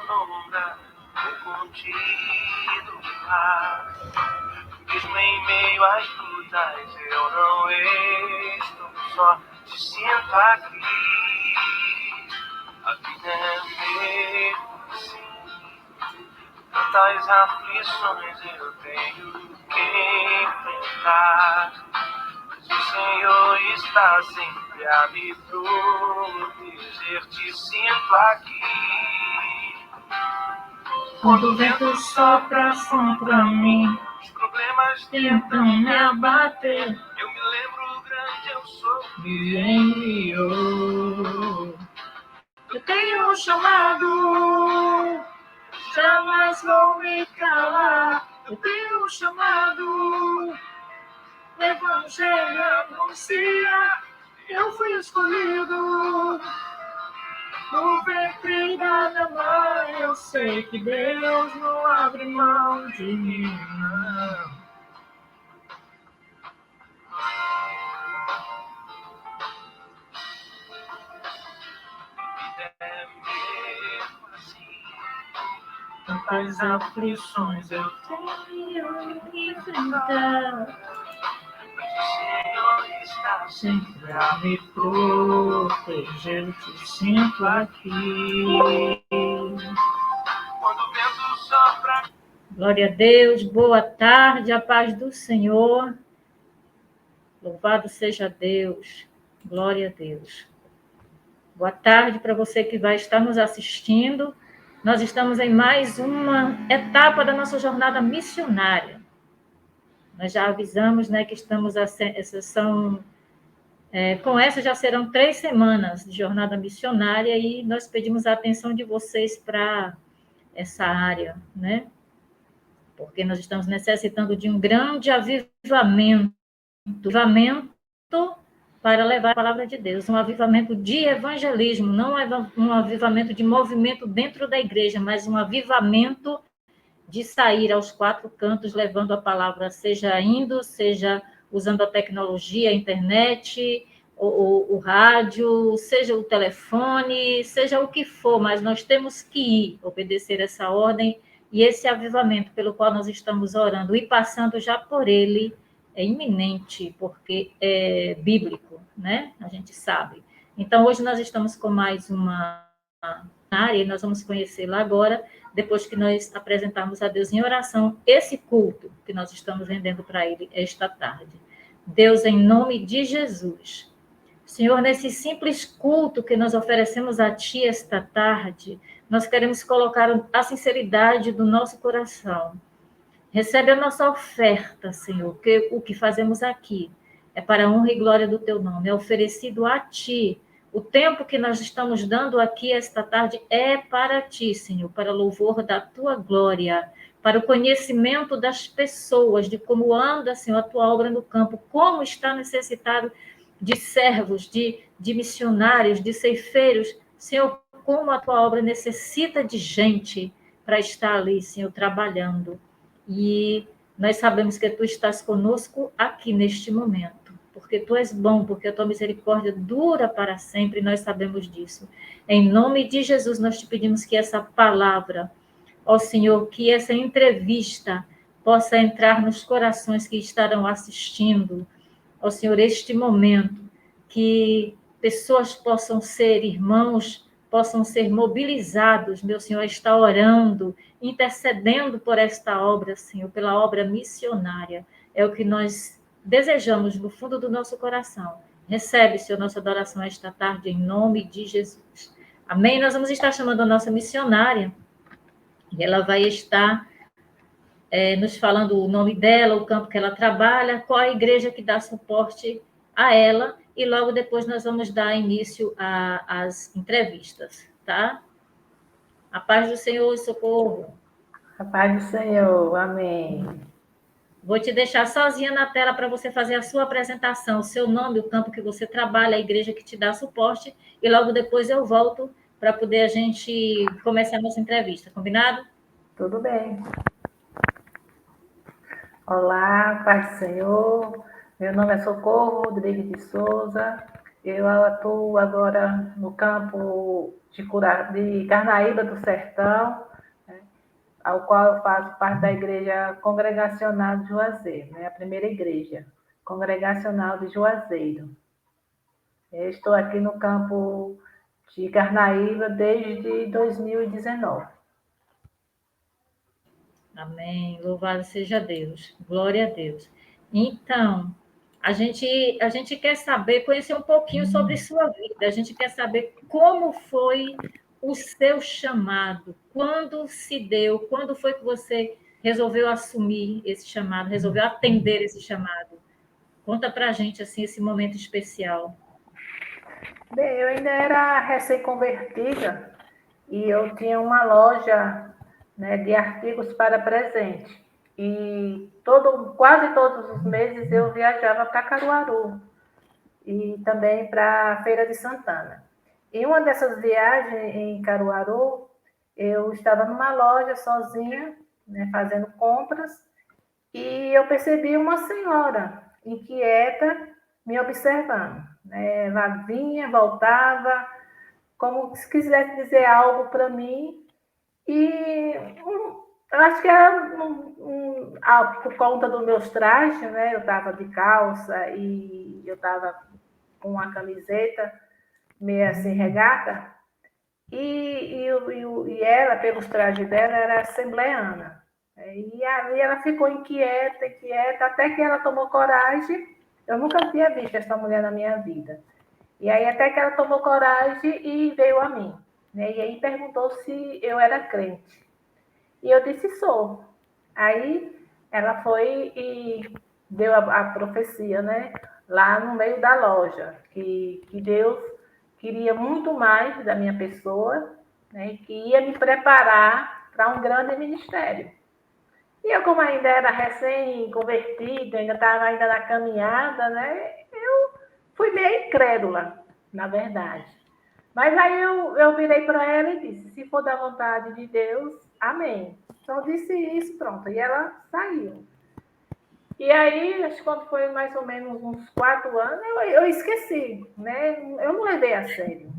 sombra, o contido ar. Mesmo em meio às lutas, eu não estou só, te sinto aqui. A vida é mesmo assim. Tantas aflições eu tenho que enfrentar. Mas o Senhor está sempre a me proteger, te sinto aqui. Quando o vento sopra contra mim, os problemas tentam me abater. Eu me lembro, grande eu sou, me enviou. Eu tenho um chamado, jamais vou me calar. Eu tenho um chamado, o Evangelho anuncia. Eu fui escolhido no ventre da minha mãe. Eu sei que Deus não abre mão de mim, não. É mesmo assim. Tantas aflições eu tenho que enfrentar. Mas o Senhor está sempre a me proteger, eu te sinto aqui. Quando o vento sopra. Glória a Deus, boa tarde, a paz do Senhor. Louvado seja Deus, glória a Deus. Boa tarde para você que vai estar nos assistindo. Nós estamos em mais uma etapa da nossa jornada missionária. Nós já avisamos, né, que estamos com essa já serão 3 semanas de jornada missionária e nós pedimos a atenção de vocês para essa área, né? Porque nós estamos necessitando de um grande avivamento para levar a palavra de Deus, um avivamento de evangelismo, não um avivamento de movimento dentro da igreja, mas um avivamento de sair aos 4 cantos levando a palavra, seja indo, seja usando a tecnologia, a internet, o rádio, seja o telefone, seja o que for, mas nós temos que ir, obedecer essa ordem e esse avivamento pelo qual nós estamos orando e passando já por ele é iminente, porque é bíblico, né? A gente sabe. Então, hoje nós estamos com mais uma área e nós vamos conhecê-la agora, depois que nós apresentarmos a Deus em oração esse culto que nós estamos rendendo para Ele esta tarde. Deus, em nome de Jesus, Senhor, nesse simples culto que nós oferecemos a Ti esta tarde, nós queremos colocar a sinceridade do nosso coração. Recebe a nossa oferta, Senhor, porque o que fazemos aqui é para a honra e glória do Teu nome, é oferecido a Ti. O tempo que nós estamos dando aqui esta tarde é para Ti, Senhor, para louvor da Tua glória, para o conhecimento das pessoas, de como anda, Senhor, a Tua obra no campo, como está necessitado de servos, de missionários, de ceifeiros. Senhor, como a Tua obra necessita de gente para estar ali, Senhor, trabalhando. E nós sabemos que Tu estás conosco aqui neste momento, porque Tu és bom, porque a Tua misericórdia dura para sempre, e nós sabemos disso. Em nome de Jesus, nós Te pedimos que essa palavra, ó Senhor, que essa entrevista possa entrar nos corações que estarão assistindo, ó Senhor, este momento, que pessoas possam ser irmãos, possam ser mobilizados, meu Senhor, está orando, intercedendo por esta obra, Senhor, pela obra missionária. É o que nós desejamos no fundo do nosso coração. Recebe, Senhor, nossa adoração esta tarde, em nome de Jesus. Amém? Nós vamos estar chamando a nossa missionária, e ela vai estar nos falando o nome dela, o campo que ela trabalha, qual a igreja que dá suporte a ela, e logo depois nós vamos dar início às entrevistas, tá? A paz do Senhor e socorro. A paz do Senhor, amém. Vou te deixar sozinha na tela para você fazer a sua apresentação, o seu nome, o campo que você trabalha, a igreja que te dá suporte, e logo depois eu volto para poder a gente começar a nossa entrevista, combinado? Tudo bem. Olá, paz do Senhor. Meu nome é Socorro Rodrigues de Souza. Eu atuo agora no campo de Carnaíba do Sertão, né, ao qual eu faço parte da Igreja Congregacional de Juazeiro, né, a primeira igreja congregacional de Juazeiro. Eu estou aqui no campo de Carnaíba desde 2019. Amém. Louvado seja Deus. Glória a Deus. Então, a gente quer saber, conhecer um pouquinho sobre sua vida. A gente quer saber como foi o seu chamado, quando se deu, quando foi que você resolveu assumir esse chamado, resolveu atender esse chamado. Conta para a gente assim esse momento especial. Bem, eu ainda era recém-convertida e eu tinha uma loja, né, de artigos para presente. E quase todos os meses eu viajava para Caruaru e também para a Feira de Santana. Em uma dessas viagens em Caruaru, eu estava numa loja sozinha, né, fazendo compras, e eu percebi uma senhora inquieta me observando, né? Ela vinha, voltava, como se quisesse dizer algo para mim, e eu acho que era por conta dos meus trajes, né? Eu estava de calça e eu estava com uma camiseta meio assim regata, e ela, pelos trajes dela, era assembleana. E ali ela ficou inquieta, inquieta, até que ela tomou coragem. Eu nunca tinha visto essa mulher na minha vida. E aí até que ela tomou coragem e veio a mim, né? E aí perguntou se eu era crente. E eu disse, sou. Aí ela foi e deu a profecia, né? Lá no meio da loja, que Deus queria muito mais da minha pessoa, né? Que ia me preparar para um grande ministério. E eu, como ainda era recém-convertida, ainda estava ainda na caminhada, né? Eu fui meio incrédula, na verdade. Mas aí eu virei para ela e disse, se for da vontade de Deus, amém. Então eu disse isso, pronto. E ela saiu. E aí, acho que quando foi mais ou menos uns 4 anos, eu esqueci, né? Eu não levei a sério.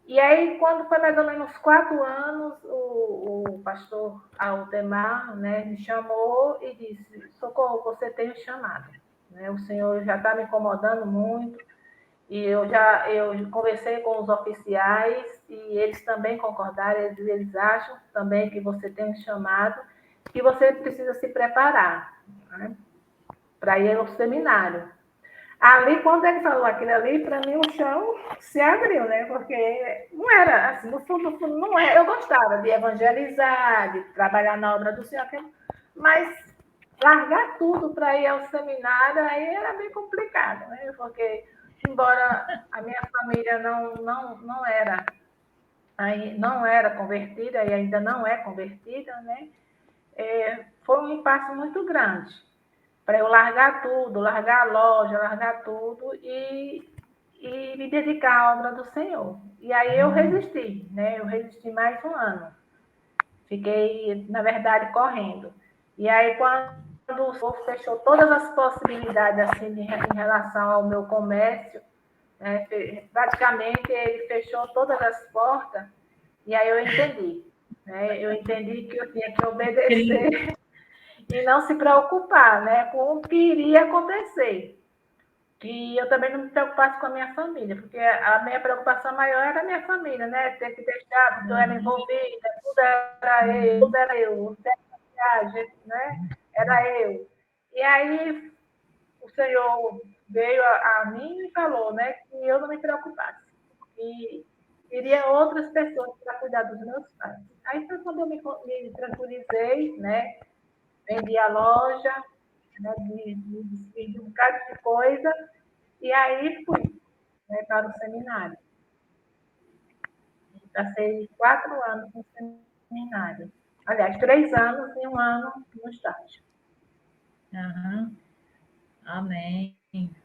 E aí, quando foi mais ou menos 4 anos, o pastor Aldemar, né, me chamou e disse, Socorro, você tem um chamado, né? O senhor já está me incomodando muito, e eu conversei com os oficiais, e eles também concordaram, eles acham também que você tem um chamado, que você precisa se preparar, né, para ir ao seminário. Ali, quando ele falou aquilo ali, para mim o chão se abriu, né? Porque não era assim, no fundo, não é. Eu gostava de evangelizar, de trabalhar na obra do Senhor, mas largar tudo para ir ao seminário aí era bem complicado, né? Porque, embora a minha família não era convertida e ainda não é convertida, né? Foi um passo muito grande para eu largar tudo, largar a loja, largar tudo e me dedicar à obra do Senhor. E aí eu resisti, né? Eu resisti mais um ano. Fiquei, na verdade, correndo. E aí, quando o Senhor fechou todas as possibilidades assim, em relação ao meu comércio, né? Praticamente ele fechou todas as portas, e aí eu entendi. Né? Eu entendi que eu tinha que obedecer e não se preocupar, né, com o que iria acontecer. Que eu também não me preocupasse com a minha família, porque a minha preocupação maior era a minha família, né? Ter que deixar, porque eu era envolvida, tudo era eu, viagem, né? Era eu. E aí o Senhor veio a mim e falou, né, que eu não me preocupasse. E iria outras pessoas para cuidar dos meus pais. Aí foi quando eu me tranquilizei, né? Vendi a loja, né, de um bocado de coisa, e aí fui, né, para o seminário. Passei 4 anos no seminário. Aliás, 3 anos e um ano no estágio. Uhum. Amém.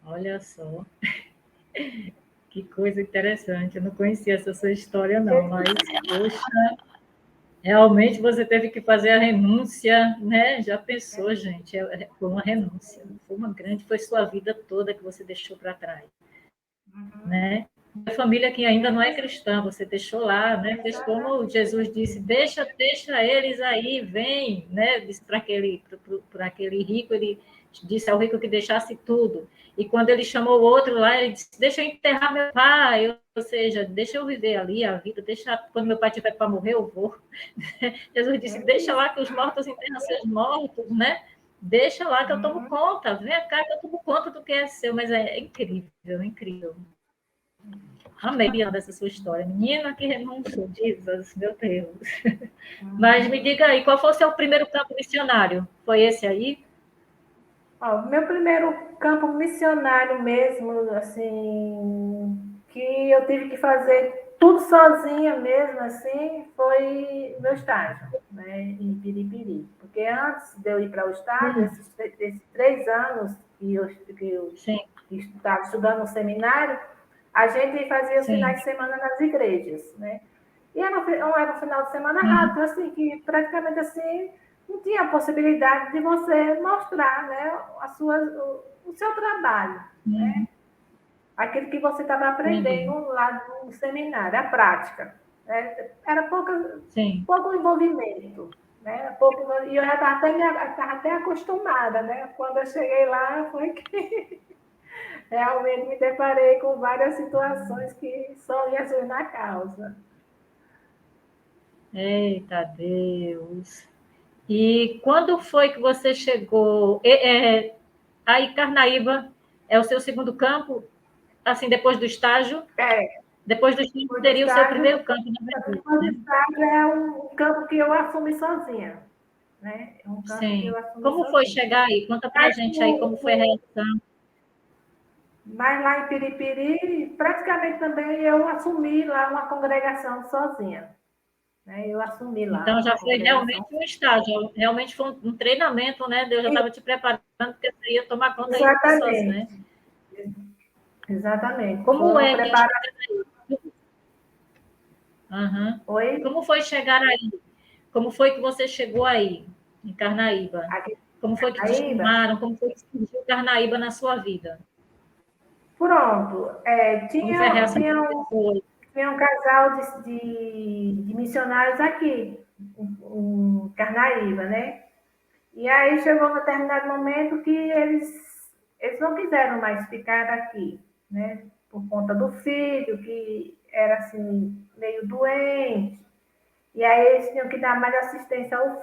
Olha só. Que coisa interessante. Eu não conhecia essa sua história, não, mas, poxa, realmente você teve que fazer a renúncia, né? Já pensou, gente? Foi uma renúncia, foi uma grande, foi sua vida toda que você deixou para trás. né? A família que ainda não é cristã, você deixou lá, né? Fez como Jesus disse, deixa eles aí, vem, né? Disse para aquele rico, ele disse ao rico que deixasse tudo. E quando ele chamou o outro lá, ele disse, deixa eu enterrar meu pai, ou seja, deixa eu viver ali a vida, deixa, quando meu pai tiver para morrer, eu vou. Jesus disse, deixa lá que os mortos enterram seus mortos, né? Deixa lá que eu tomo conta, vem cá que eu tomo conta do que é seu, mas é incrível, incrível. Amei dessa sua história. Menina que renúncia, Jesus, meu Deus. Mas me diga aí, qual foi o seu primeiro campo missionário? Foi esse aí? Ó, meu primeiro campo missionário mesmo, assim, que eu tive que fazer tudo sozinha mesmo, assim, foi meu estágio, né, em Piripiri. Porque antes de eu ir para o estágio, esses 3 anos que eu Sim. estava estudando no seminário, a gente fazia os Sim. finais de semana nas igrejas, né? E era um final de semana rápido, assim, que praticamente assim não tinha a possibilidade de você mostrar, né, o seu trabalho, né? Aquilo que você estava Entendi. aprendendo lá no seminário, a prática. Né? Era Sim. pouco envolvimento. Né? Pouco, e eu já estava até acostumada, né? Quando eu cheguei lá, foi que realmente me deparei com várias situações que só Jesus na causa. Eita Deus. E quando foi que você chegou? Aí, Carnaíba é o seu segundo campo? Assim, depois do estágio? É, Depois do estágio depois do seria o seu estágio, primeiro campo, na verdade, depois do né? estágio é um campo que eu assumi sozinha. Né? É um campo que eu Sim. assumi Como foi sozinha. chegar aí? Conta pra Mas, gente aí como foi a reação. mas lá em Piripiri, praticamente também eu assumi lá uma congregação sozinha. Né? Eu assumi lá Então, uma já foi realmente congregação. um estágio, realmente foi um treinamento, né? Deus já estava te preparando, porque você ia tomar conta aí de pessoas, Exatamente, né? exatamente. Foi Como uma é que preparação. Uhum. Oi? Como foi chegar aí? Como foi que você chegou aí, em Carnaíba? Aqui Como foi que te em Paraíba. chamaram? Como foi que surgiu Carnaíba na sua vida? Pronto. Como foi a reação das Tinha pessoas? um casal de missionários aqui, em Carnaíba, né? E aí chegou um determinado momento que eles não quiseram mais ficar aqui, né? Por conta do filho, que era assim, meio doente. E aí eles tinham que dar mais assistência ao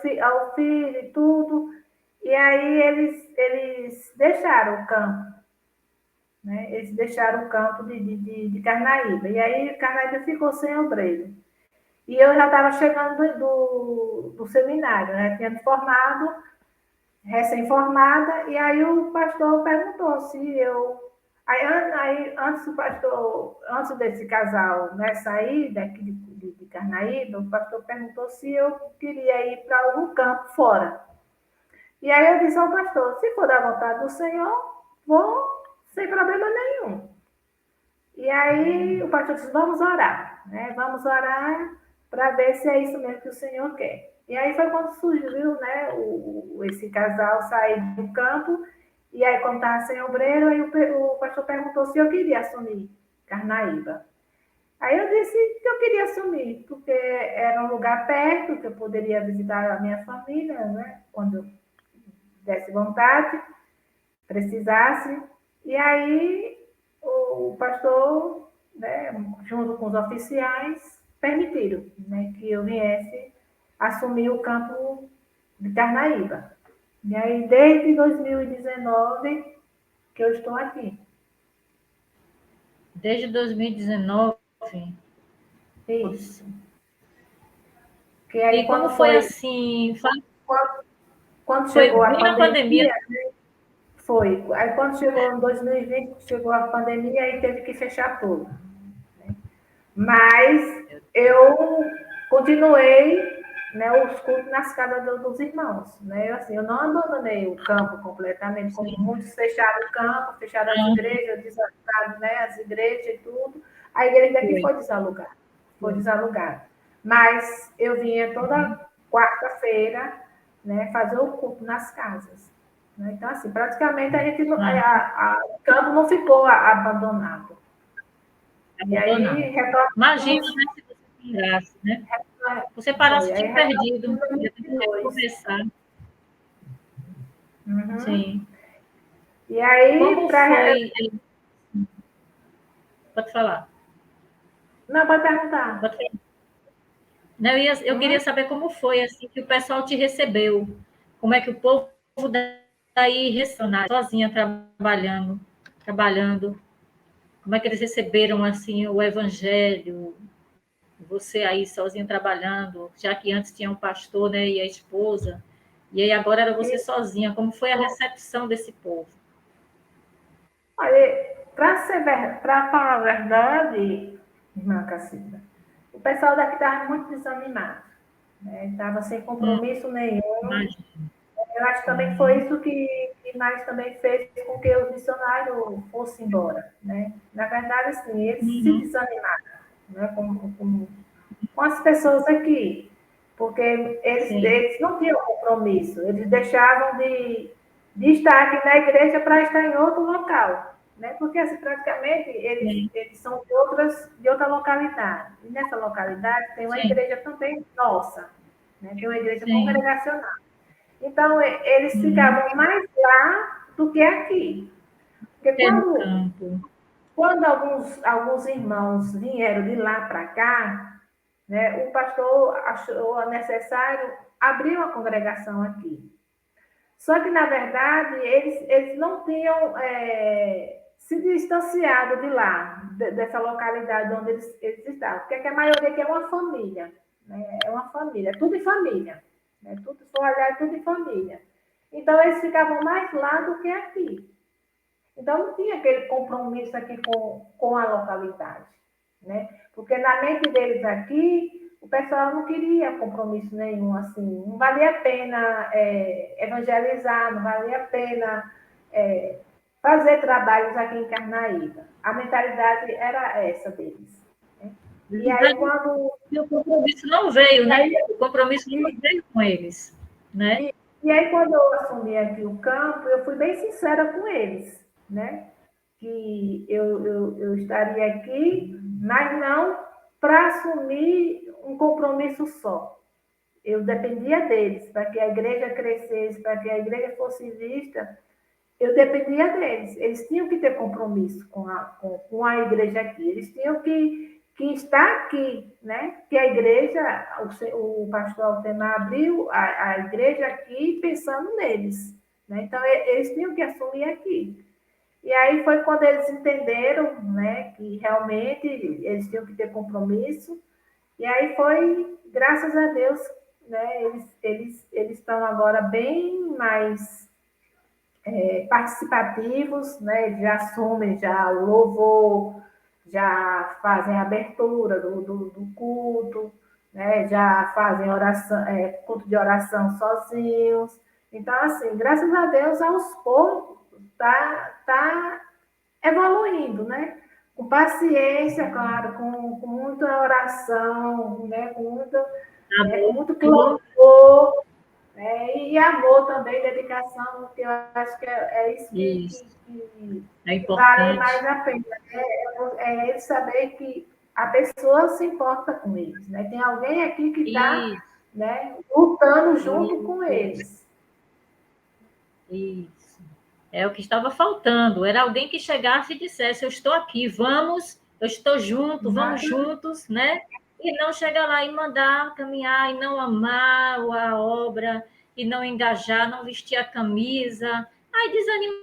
filho e tudo. E aí eles deixaram o campo, né? Eles deixaram o campo de Carnaíba. E aí Carnaíba ficou sem obreiro. E eu já estava chegando do seminário, né? Tinha me formado recém-formada, e aí o pastor perguntou se eu. Aí antes, antes desse casal, né, sair daqui de Carnaíba, o pastor perguntou se eu queria ir para algum campo fora. E aí eu disse ao pastor: se for da vontade do Senhor, vou sem problema nenhum. E aí o pastor disse: vamos orar, né? Vamos orar para ver se é isso mesmo que o Senhor quer. E aí foi quando surgiu, né, esse casal sair do campo, e aí quando estava sem obreiro, aí o pastor perguntou se eu queria assumir Carnaíba. Aí eu disse que eu queria assumir, porque era um lugar perto, que eu poderia visitar a minha família, né, quando eu desse vontade, precisasse. E aí o pastor, né, junto com os oficiais, permitiram, né, que eu viesse assumir o campo de Carnaíba. E aí, desde 2019, que eu estou aqui. Desde 2019. Isso. Que aí, E como foi assim? quando, quando Foi chegou a bem na pandemia. pandemia, foi. Aí, quando chegou em 2020, chegou a pandemia, aí teve que fechar tudo. Mas eu continuei, né, os cultos nas casas dos irmãos. Né? Eu não abandonei o campo completamente, como Sim. muitos fecharam o campo, fecharam as igrejas, desalagaram, né, as igrejas e tudo. A igreja aqui foi desalugada. Foi desalugada. Mas eu vinha toda quarta-feira, né, fazer o culto nas casas. Né? Então, assim, praticamente o campo não ficou abandonado. E aí, Abandonar. Imagina, né, se você tem graça, né? Você parasse de perdido, ia ter que recomeçar. Sim. E aí, como foi... Pode falar. Não, pode perguntar. Pode falar. Não, eu queria saber como foi assim que o pessoal te recebeu. Como é que o povo daí recepcionou, sozinha trabalhando. Como é que eles receberam assim o evangelho? Você aí sozinha trabalhando, já que antes tinha um pastor, né, e a esposa, e aí agora era você sozinha. Como foi a recepção desse povo? Olha, para falar a verdade, irmã Cacilda, o pessoal daqui estava muito desanimado, né? Estava sem compromisso nenhum. Imagina. Eu acho que também foi isso que mais também fez com que os missionários fossem embora, né? Na verdade, assim, eles se desanimaram, né? Com as pessoas aqui, porque eles não tinham compromisso, eles deixavam de estar aqui na igreja para estar em outro local, né? Porque assim, praticamente eles são de outra localidade, e nessa localidade tem uma igreja também nossa, né? Tem uma igreja congregacional. Então, eles ficavam mais lá do que aqui. Porque quando alguns irmãos vieram de lá para cá, né, o pastor achou necessário abrir uma congregação aqui. Só que, na verdade, eles não tinham se distanciado de lá, dessa localidade onde eles estavam. Porque a maioria aqui é uma família. Né? É uma família, é tudo em família. Né? Tudo, se for olhar, é tudo em família. Então, eles ficavam mais lá do que aqui. Então, não tinha aquele compromisso aqui com a localidade, né? Porque na mente deles aqui, o pessoal não queria compromisso nenhum, assim. Não valia a pena evangelizar, não valia a pena fazer trabalhos aqui em Carnaíba. A mentalidade era essa deles. Né? E aí, quando... E o compromisso não veio, né? O compromisso não veio com eles, né? E aí, quando eu assumi aqui o campo, eu fui bem sincera com eles, né? Que eu estaria aqui, mas não para assumir um compromisso só. Eu dependia deles, para que a igreja crescesse, para que a igreja fosse vista, eu dependia deles. Eles tinham que ter compromisso com a igreja aqui, eles tinham que estar aqui, né? Que a igreja, o pastor Altemar abriu a igreja aqui pensando neles, né? Então, eles tinham que assumir aqui. E aí foi quando eles entenderam, né, que realmente eles tinham que ter compromisso. E aí foi, graças a Deus, né, eles estão agora bem mais participativos, né, eles já assumem já o louvor, já fazem a abertura do culto, né, já fazem oração, culto de oração sozinhos. Então, assim, graças a Deus, aos poucos, tá evoluindo, né? Com paciência, claro, com muita oração, né? Com muito clamor, né? E amor também, dedicação, porque eu acho que é isso que vale mais a pena. Né? É eles saber que a pessoa se importa com eles, né? Tem alguém aqui que está, né, lutando junto com eles. Isso. É o que estava faltando. Era alguém que chegasse e dissesse: eu estou aqui, vamos, eu estou junto, vamos juntos, né? E não chegar lá e mandar caminhar, e não amar a obra, e não engajar, não vestir a camisa. Aí desanima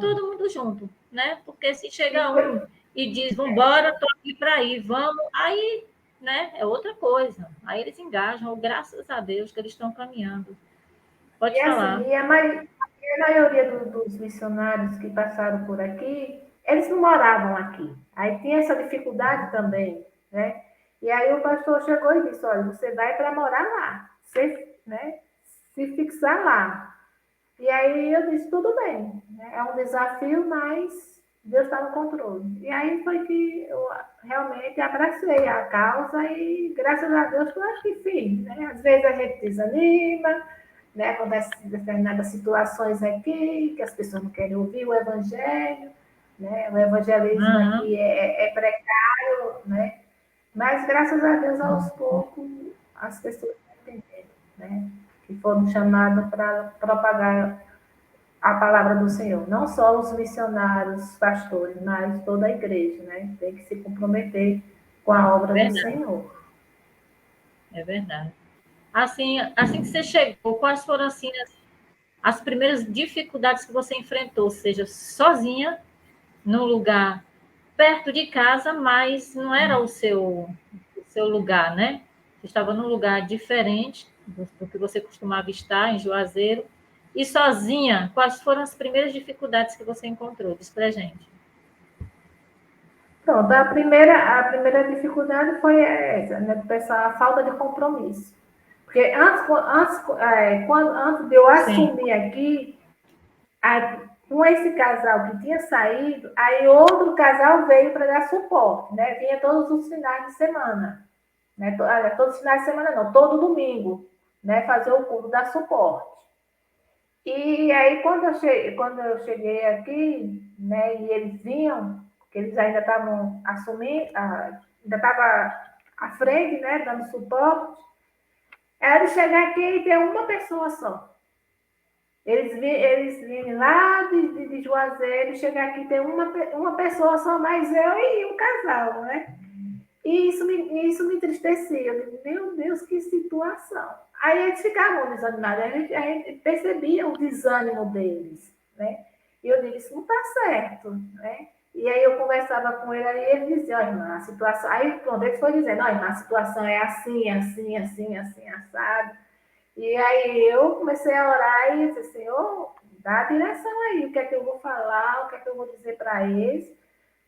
todo mundo junto, né? Porque se chega um e diz: vamos embora, estou aqui para ir, vamos, aí, né? É outra coisa. Aí eles engajam, graças a Deus que eles estão caminhando. Pode falar. Assim, a maioria dos missionários que passaram por aqui, eles não moravam aqui. Aí tinha essa dificuldade também, né? E aí o pastor chegou e disse, olha, você vai para morar lá, você, né, se fixar lá. E aí eu disse, tudo bem, né? É um desafio, mas Deus está no controle. E aí foi que eu realmente abracei a causa e, graças a Deus, eu acho que fiz, né? Às vezes a gente desanima, né? Acontece determinadas situações aqui, que as pessoas não querem ouvir o evangelho, né? O evangelismo aqui é precário, né? Mas, graças a Deus, aos poucos, as pessoas entenderam, né? Que foram chamadas para propagar a palavra do Senhor. Não só os missionários, os pastores, mas toda a igreja, né? Tem que se comprometer com a obra do Senhor. É verdade. Assim que você chegou, quais foram assim as primeiras dificuldades que você enfrentou? Seja sozinha, num lugar perto de casa, mas não era o seu lugar, né? Você estava num lugar diferente do que você costumava estar, em Juazeiro. E sozinha, quais foram as primeiras dificuldades que você encontrou? Diz pra gente. Pronto, a primeira dificuldade foi essa, né? Do pessoal, a falta de compromisso. Porque antes de eu Sim, assumir aqui, com esse casal que tinha saído, aí outro casal veio para dar suporte, né? Vinha todos os finais de semana, né? Todos os finais de semana não, todo domingo, né? Fazer o culto, dar suporte. E aí quando eu cheguei aqui, né? E eles vinham, que eles ainda estavam assumindo, ainda estava à frente, né? Dando suporte. Era de chegar aqui e ter uma pessoa só. Eles vinham lá de Juazeiro, chegar aqui tem uma pessoa só, mais eu e um casal, né? E isso me entristecia. Eu digo, meu Deus, que situação. Aí eles ficavam desanimados, a gente percebia o desânimo deles, né? E eu disse, isso não está certo, né? E aí eu conversava com ele e ele dizia, ó, irmã, a situação... Aí, pronto, ele foi dizendo, ó, irmã, a situação é assim, assim, assim, assim, assado. E aí eu comecei a orar e disse, Senhor, dá a direção aí, o que é que eu vou falar, o que é que eu vou dizer para eles,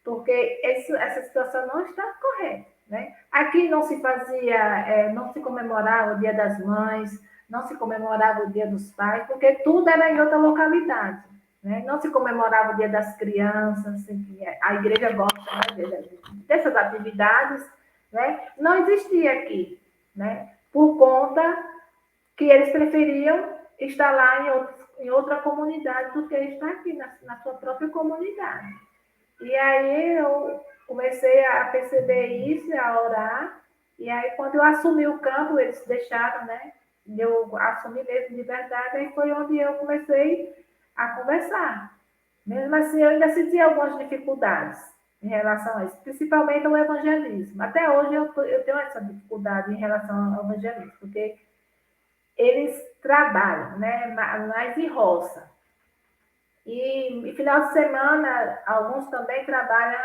porque essa situação não está correta, né? Aqui não se fazia, não se comemorava o Dia das Mães, não se comemorava o Dia dos Pais, porque tudo era em outra localidade, né? Não se comemorava o Dia das Crianças, assim, a igreja gosta, né, dessas atividades, né? Não existia aqui, né? Por conta que eles preferiam estar lá em outra comunidade do que estar aqui na sua própria comunidade. E aí eu comecei a perceber isso, a orar, e aí quando eu assumi o campo, eles deixaram, né? Eu assumi mesmo de verdade, aí foi onde eu comecei a conversar. Mesmo assim, eu ainda senti algumas dificuldades em relação a isso, principalmente ao evangelismo. Até hoje eu tenho essa dificuldade em relação ao evangelismo, porque eles trabalham, né, mais em roça. E final de semana, alguns também trabalham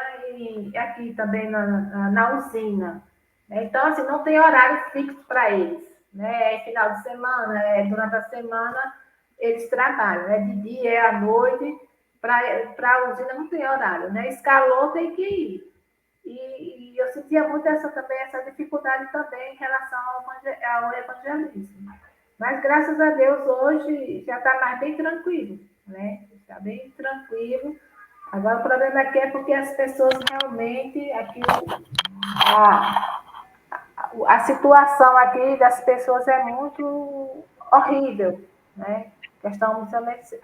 aqui também na usina. Né? Então, assim, não tem horário fixo para eles. Né? É final de semana, durante a semana, eles trabalham. Né? De dia, é à noite, para a usina não tem horário. Né? Escalou, tem que ir. E eu sentia muito essa dificuldade também em relação ao evangelismo. Mas, graças a Deus, hoje já está mais bem tranquilo, né? Está bem tranquilo. Agora, o problema aqui é porque as pessoas realmente, aqui, a, a situação aqui das pessoas é muito horrível, né? A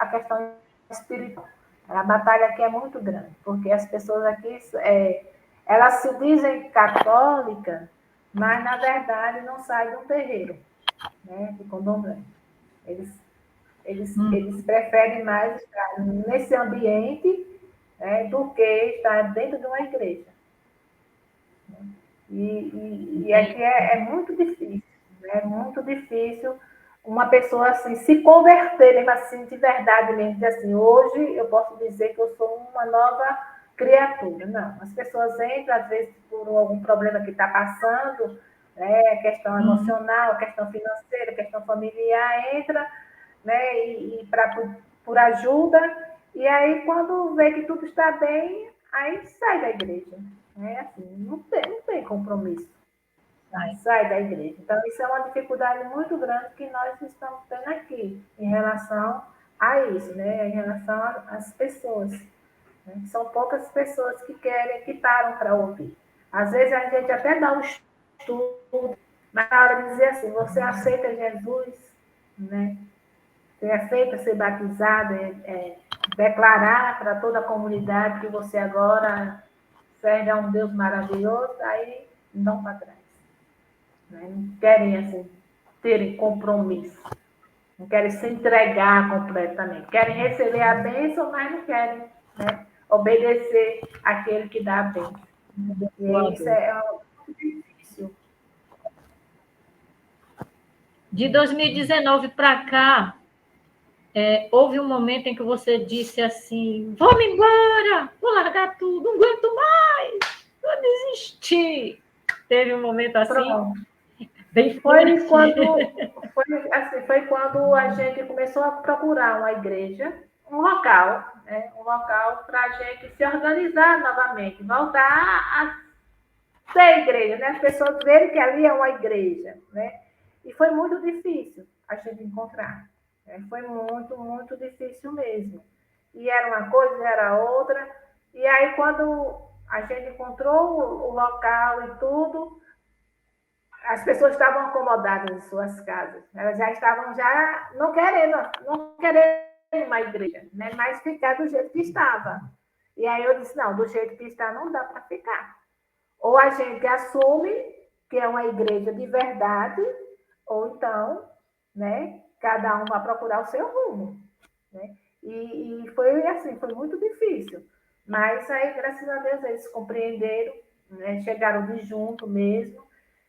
questão espiritual. A batalha aqui é muito grande, porque as pessoas aqui, elas se dizem católicas, mas, na verdade, não saem de um terreiro, né, de candomblé. Eles, eles preferem mais estar nesse ambiente, né, do que estar dentro de uma igreja. E aqui é muito difícil, né? É muito difícil uma pessoa assim se converter, mesmo assim, de verdade mesmo, dizer assim, hoje eu posso dizer que eu sou uma nova criatura. Não, as pessoas entram, às vezes, por algum problema que está passando, né? Questão emocional, questão financeira, questão familiar, entra, né? Por ajuda, e aí quando vê que tudo está bem, aí sai da igreja. É assim, não tem compromisso. Sai da igreja. Então, isso é uma dificuldade muito grande que nós estamos tendo aqui, em relação a isso, né? Em relação às pessoas. Né? São poucas pessoas que querem, que param para ouvir. Às vezes a gente até dá um estudo, mas na hora de dizer assim, você aceita Jesus, né? Você aceita ser batizado, declarar para toda a comunidade que você agora serve a um Deus maravilhoso, aí não para trás. Né? Não querem assim, terem compromisso, não querem se entregar completamente. Querem receber a bênção, mas não querem, né, obedecer àquele que dá a bênção. E isso é muito difícil. De 2019 para cá, houve um momento em que você disse assim: vou-me embora, vou largar tudo, não aguento mais, vou desistir. Teve um momento assim? Pronto. Bem foi forte. foi quando a gente começou a procurar uma igreja, um local, né? Um local para a gente se organizar novamente, voltar a ser igreja, né? As pessoas verem que ali é uma igreja, né? E foi muito difícil a gente encontrar. Né? Foi muito, muito difícil mesmo. E era uma coisa, era outra. E aí, quando a gente encontrou o local e tudo, as pessoas estavam acomodadas em suas casas. Elas já estavam já não querendo uma igreja, né? Mas ficar do jeito que estava. E aí eu disse, não, do jeito que está não dá para ficar. Ou a gente assume que é uma igreja de verdade, ou então, né, cada um vai procurar o seu rumo. Né? E foi assim, foi muito difícil. Mas aí, graças a Deus, eles compreenderam, né, chegaram de junto mesmo.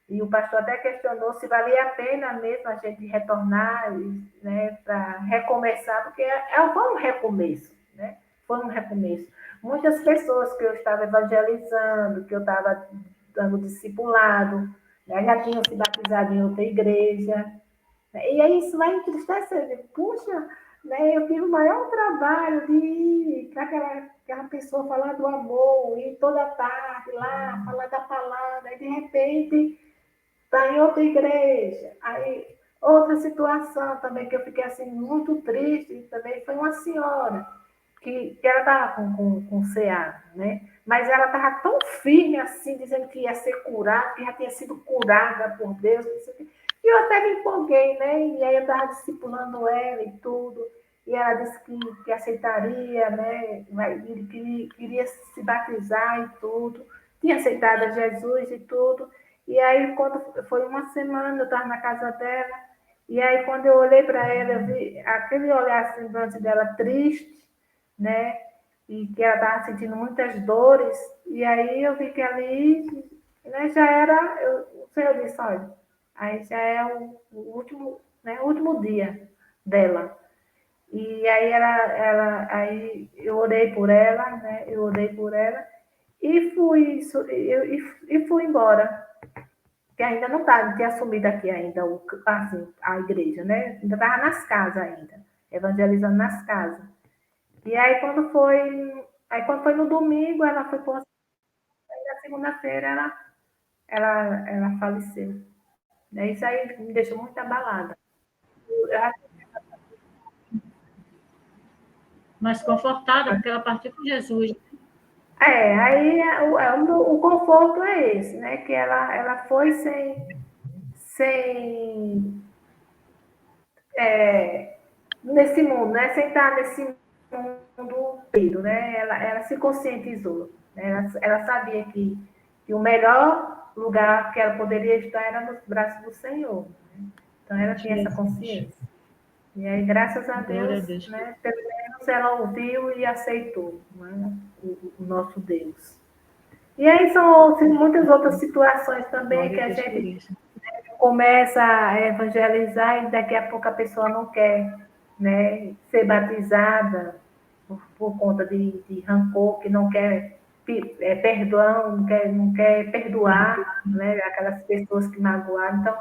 E o pastor até questionou se valia a pena mesmo a gente retornar, né, para recomeçar, porque foi um recomeço, né? Foi um recomeço. Muitas pessoas que eu estava evangelizando, que eu estava dando discipulado, né, já tinham se batizado em outra igreja. Né? E aí isso vai entristecendo. Puxa, né, eu tive o maior trabalho de ir para aquela pessoa falar do amor, ir toda tarde lá, falar da palavra, e de repente está em outra igreja. Aí, outra situação também que eu fiquei assim muito triste também foi uma senhora que ela estava com CA, né? Mas ela estava tão firme assim, dizendo que ia ser curada, que já tinha sido curada por Deus. E eu até me empolguei, né? E aí eu estava discipulando ela e tudo. E ela disse que aceitaria, né? Que queria se batizar e tudo. Tinha aceitado a Jesus e tudo. E aí, quando foi uma semana, eu estava na casa dela. E aí, quando eu olhei para ela, eu vi aquele olhar semblante dela triste, né? E que ela estava sentindo muitas dores. E aí eu vi que ali, né, já era, o Senhor disse, olha, aí já é o último, né, o último dia dela. E aí aí eu orei por ela, né? Eu orei por ela e fui embora. Que ainda não tinha assumido aqui ainda assim, a igreja, né? Ainda estava nas casas ainda, evangelizando nas casas. E aí quando foi no domingo, ela foi por aí na segunda-feira ela faleceu. Isso aí me deixou muito abalada. Mas confortada, porque ela partiu com Jesus. Aí o conforto é esse, né? Que ela foi sem nesse mundo, né? Sem estar nesse mundo inteiro, né? Ela se conscientizou, né? Ela sabia que o melhor lugar que ela poderia estar era nos braços do Senhor. Né? Então ela tinha essa consciência. E aí, graças a Deus, né? Pelo menos ela ouviu e aceitou, né? o nosso Deus. E aí são muitas outras situações também que a gente começa a evangelizar e daqui a pouco a pessoa não quer, né, ser batizada por conta de rancor, que não quer perdão, não quer perdoar, né, aquelas pessoas que magoaram. Então,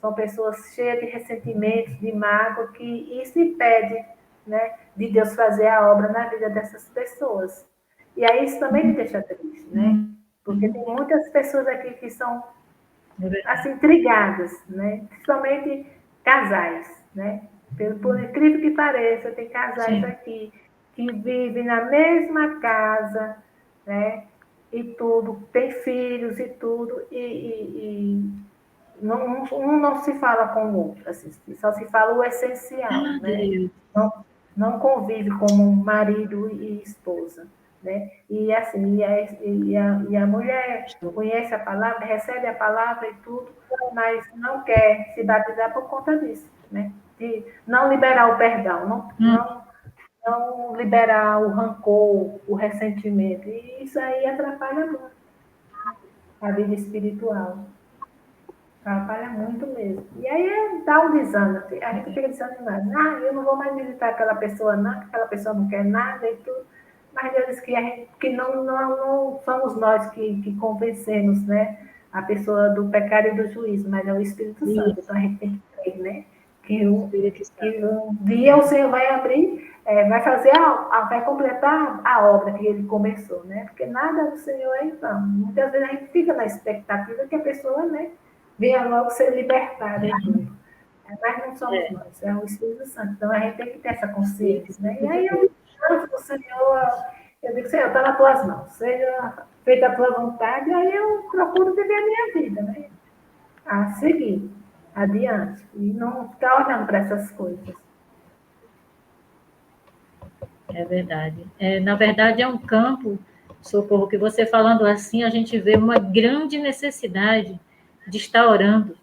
são pessoas cheias de ressentimentos, de mágoa, que isso impede, né, de Deus fazer a obra na vida dessas pessoas. E aí isso também me deixa triste, né? Porque tem muitas pessoas aqui que são assim, intrigadas, né? Principalmente casais, né? Por incrível que pareça, tem casais aqui que vivem na mesma casa, né? E tudo, tem filhos e tudo, e um não se fala com o outro, assim, só se fala o essencial, né? não convive como marido e esposa, né? E assim, e a mulher conhece a palavra, recebe a palavra e tudo, mas não quer se batizar por conta disso, né? De não liberar o perdão, não liberar o rancor, o ressentimento. E isso aí atrapalha muito a vida espiritual. Atrapalha muito mesmo. E aí dá um desânimo. A gente fica desanimado. Ah, eu não vou mais visitar aquela pessoa, não, que aquela pessoa não quer nada e tudo. Mas Deus diz que não somos nós que convencemos, né? A pessoa do pecado e do juízo, mas é o Espírito Santo. Isso, Então a gente tem que crer, né? Espírito Santo. Que um dia o Senhor vai abrir, vai fazer, vai completar a obra que ele começou, né? Porque nada do Senhor é em vão. Muitas vezes a gente fica na expectativa que a pessoa, né, venha logo ser libertada e tudo. Mas não somos É, nós, é o Espírito Santo. Então a gente tem que ter essa consciência, isso, né? E aí eu canto do Senhor, eu digo, Senhor, está nas tuas mãos, seja feita a tua vontade, aí eu procuro viver a minha vida, né? A seguir adiante e não ficar olhando para essas coisas. é verdade. Na verdade, é um campo, Socorro, que você falando assim, a gente vê uma grande necessidade de estar orando,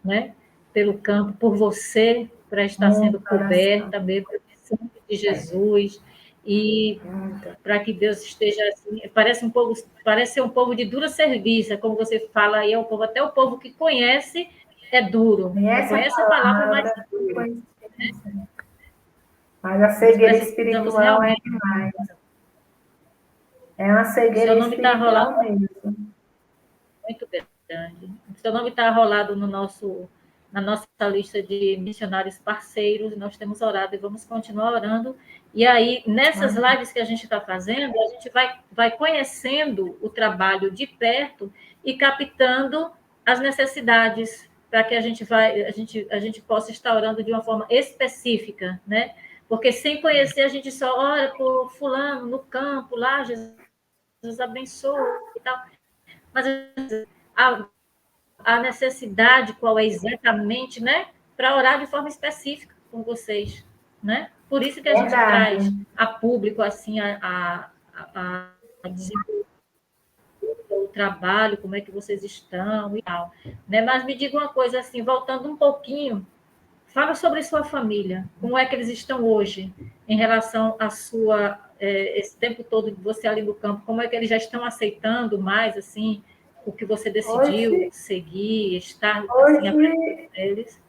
né? Pelo campo, por você, para estar sendo Muita oração. coberta mesmo pelo sangue de É, Jesus, e muita. para que Deus esteja assim, parece ser um povo de dura serviço, como você fala aí, é um povo, até o povo que conhece é duro, Conhece a conhece a palavra, mas palavra, é duro. conhece, mas a Nós cegueira precisamos espiritual é realmente. demais. É uma O seu cegueira nome está rolado espiritual mesmo. muito grande. O seu nome está rolado no na nossa lista de missionários parceiros. Nós temos orado e vamos continuar orando. E aí, nessas lives que a gente está fazendo, a gente vai conhecendo o trabalho de perto e captando as necessidades para que a gente possa estar orando de uma forma específica, né? Porque sem conhecer, a gente só ora por fulano no campo, lá, Jesus abençoe e tal. Mas a, a necessidade, qual é exatamente, né? Para orar de forma específica com vocês, né? Por isso que a gente Verdade. traz a público assim a desenvolver o trabalho, como é que vocês estão e tal, né? Mas me diga uma coisa assim, voltando um pouquinho, fala sobre sua família, como é que eles estão hoje em relação à sua esse tempo todo de você ali no campo, como é que eles já estão aceitando mais assim o que você decidiu Hoje, seguir, estar assim hoje, apresentando eles?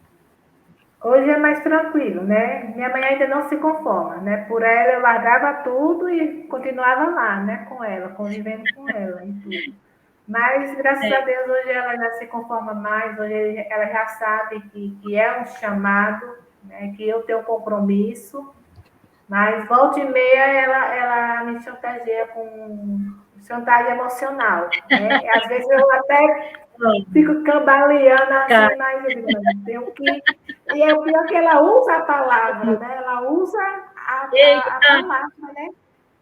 hoje é mais tranquilo, né? Minha mãe ainda não se conforma, né? Por ela eu largava tudo e continuava lá, né? Com ela, convivendo com ela em tudo. Mas, graças a É, Deus, hoje ela já se conforma mais, hoje ela já sabe que é um chamado, né? Que eu tenho um compromisso. Mas volta e meia ela me chantageia com chantagem emocional, né? E às vezes eu até fico cambaleando cara, assim, mas eu digo, mas eu tenho que. E é o pior que ela usa a palavra, né? Ela usa a eita, palavra, né?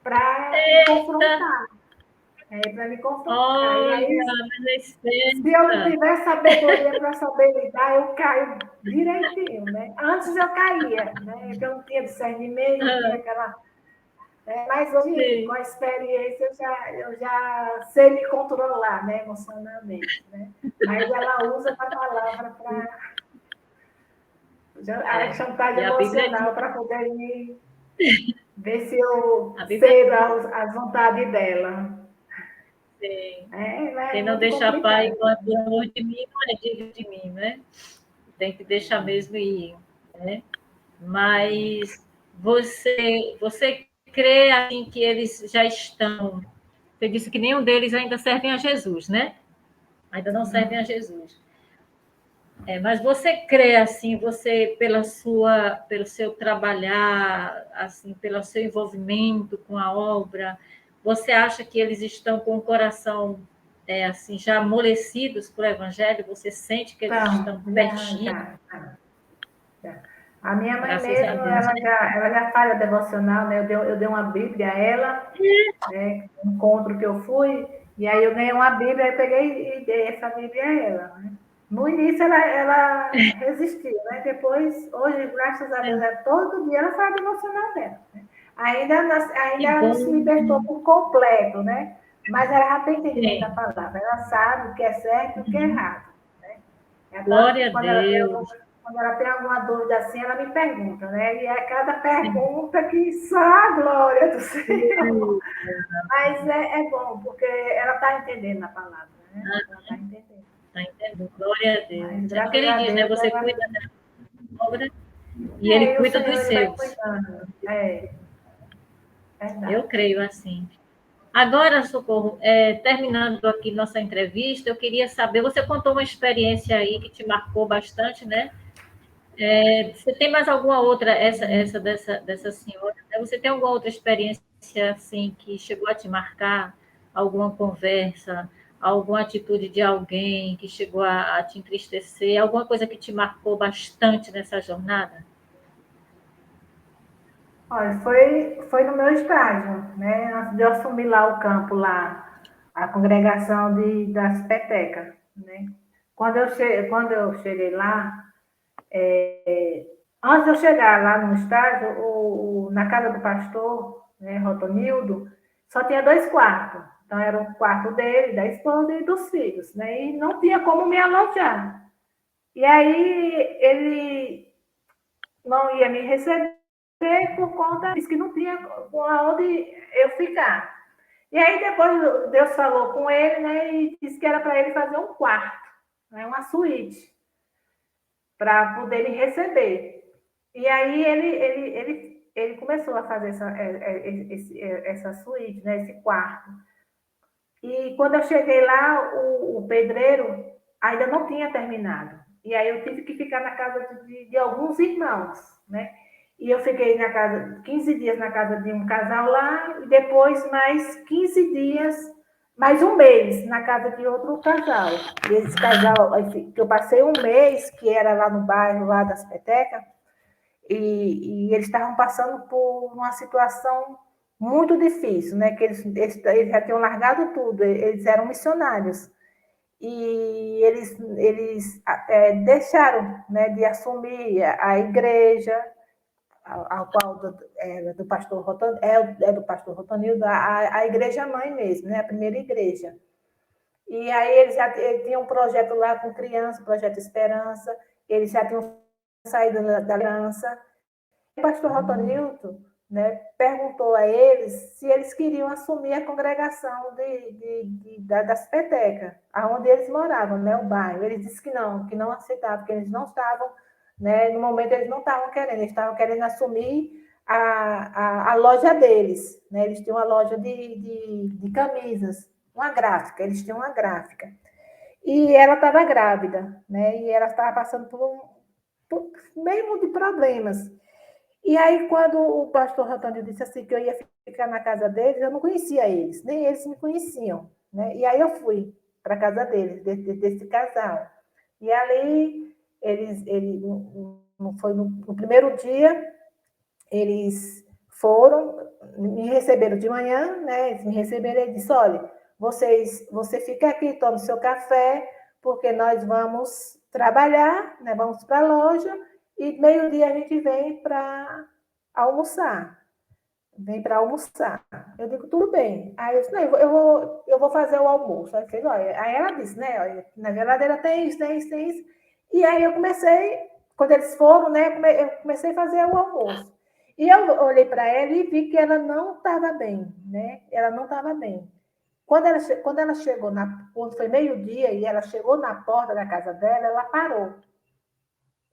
Para me eita, confrontar. Para me confrontar. E olha, aí, mas se eu não licença. tiver sabedoria para saber lidar, eu caio direitinho, né? Antes eu caía, né? Porque eu não tinha discernimento, não tinha Ah, aquela. Mas hoje, com sim. a experiência, eu já sei me controlar, né, emocionalmente, né? Mas ela usa a palavra para a É. chantagem E a Bíblia diz, emocional para poder me ver se eu a Bíblia cedo às vontades dela. diz, É quem não muito deixa a pai complicado. igual do amor de mim, não é digno de mim, né? Tem que deixar mesmo ir, né? Mas você crê assim que eles já estão. Você disse que nenhum deles ainda servem a Jesus, né? Ainda não servem a Jesus. Mas você crê assim, você pelo seu trabalhar, assim, pelo seu envolvimento com a obra, você acha que eles estão com o coração assim já amolecidos por o Evangelho? Você sente que eles Então, estão já, pertinho? já, já. A minha mãe Graças a mesmo, Deus, né? ela já faz a devocional, né? Eu dei uma Bíblia a ela, né? Um encontro que eu fui, e aí eu ganhei uma Bíblia, aí eu peguei e dei essa Bíblia a ela, né? No início ela resistiu, né? Depois, hoje, graças a Deus, todo dia ela faz a devocional dela. Né? Ainda Que ela não se bom. libertou por completo, né? Mas ela já tem entendimento da Sim. palavra. Ela sabe o que é certo e o que é Uhum. errado. Né? É tanto Glória que a Deus. quando ela tem alguma dúvida assim, ela me pergunta, né? E é cada Sim. pergunta que só a glória do Senhor. Uh, Mas é bom, porque ela está entendendo a palavra, né? Ela está entendendo. Tá entendendo? Glória a Mas Deus. É porque graças ele a diz, né? Deus Você ela. cuida da obra e ele E o cuida Senhor dos ele vai seus. cuidando. É, Eu verdade. creio assim. Agora, Socorro, terminando aqui nossa entrevista, eu queria saber, você contou uma experiência aí que te marcou bastante, né? Você tem mais alguma outra, essa dessa senhora, né? Você tem alguma outra experiência assim que chegou a te marcar? Alguma conversa, alguma atitude de alguém que chegou a te entristecer? Alguma coisa que te marcou bastante nessa jornada? Olha, foi no meu estágio, né? Antes de eu assumir lá o campo, lá, a congregação das petecas, né? Quando eu cheguei lá, antes de eu chegar lá no estágio, na casa do pastor, né, Rotonildo, só tinha 2 quartos. Então, era o quarto dele, da esposa e dos filhos, né? E não tinha como me alojar. E aí, ele não ia me receber por conta disso, que não tinha aonde eu ficar. E aí, depois, Deus falou com ele, né? E disse que era para ele fazer um quarto, né, uma suíte, para poder me receber. E aí ele começou a fazer essa suíte, né, esse quarto. E quando eu cheguei lá, o pedreiro ainda não tinha terminado. E aí eu tive que ficar na casa de alguns irmãos, né? E eu fiquei na casa, 15 dias na casa de um casal lá, e depois mais 15 dias, mais um mês na casa de outro casal. E esse casal, que eu passei um mês, que era lá no bairro, lá das Petecas, e eles estavam passando por uma situação muito difícil, né? Que eles já tinham largado tudo, eles eram missionários e eles deixaram, né, de assumir a igreja, ao qual do pastor Roton, do pastor Rotonildo, a igreja mãe mesmo, né? A primeira igreja. E aí eles tinham um projeto lá com criança, projeto Esperança, eles já tinham saído da criança. O pastor Rotonilton, né, perguntou a eles se eles queriam assumir a congregação das Petecas, aonde eles moravam, né, o bairro. Eles disseram que não aceitavam, que eles não estavam, né, no momento eles não estavam querendo, eles estavam querendo assumir a loja deles. Né, eles tinham uma loja de camisas, uma gráfica, eles tinham uma gráfica. E ela estava grávida, né, e ela estava passando por meio de problemas. E aí, quando o pastor Antônio disse assim que eu ia ficar na casa deles, eu não conhecia eles, nem eles me conheciam. Né? E aí eu fui para a casa deles, desse casal. E ali, foi no primeiro dia, eles foram, me receberam de manhã, né? Eles me receberam e disse, olha, você fica aqui, tome seu café, porque nós vamos trabalhar, né? Vamos para a loja, e meio-dia a gente vem para almoçar. Vem para almoçar. Eu digo, tudo bem. Aí eu disse, não, eu vou fazer o almoço. Aí ela disse, né? Olha, na geladeira tem isso, tem isso, tem isso. E aí eu comecei, quando eles foram, né? Eu comecei a fazer o almoço. E eu olhei para ela e vi que ela não estava bem, né? Ela não estava bem. Quando ela chegou, quando foi meio-dia e ela chegou na porta da casa dela, ela parou.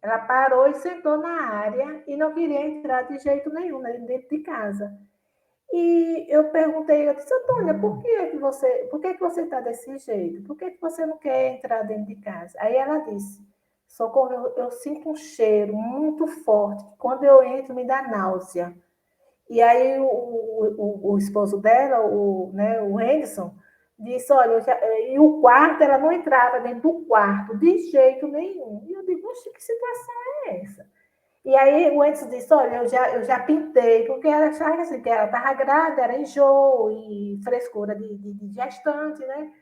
Ela parou e sentou na área e não queria entrar de jeito nenhum dentro de casa. E eu perguntei, eu disse, Antônia, por que você está desse jeito? Por que você não quer entrar dentro de casa? Aí ela disse, Socorro, eu sinto um cheiro muito forte, que quando eu entro me dá náusea. E aí o esposo dela, né, o Henderson, disse, olha, e o quarto, ela não entrava dentro do quarto, de jeito nenhum. E eu digo, oxe, que situação é essa? E aí o Edson disse, olha, eu já pintei, porque ela achava assim, que ela estava grávida, era enjoo e frescura de gestante, né?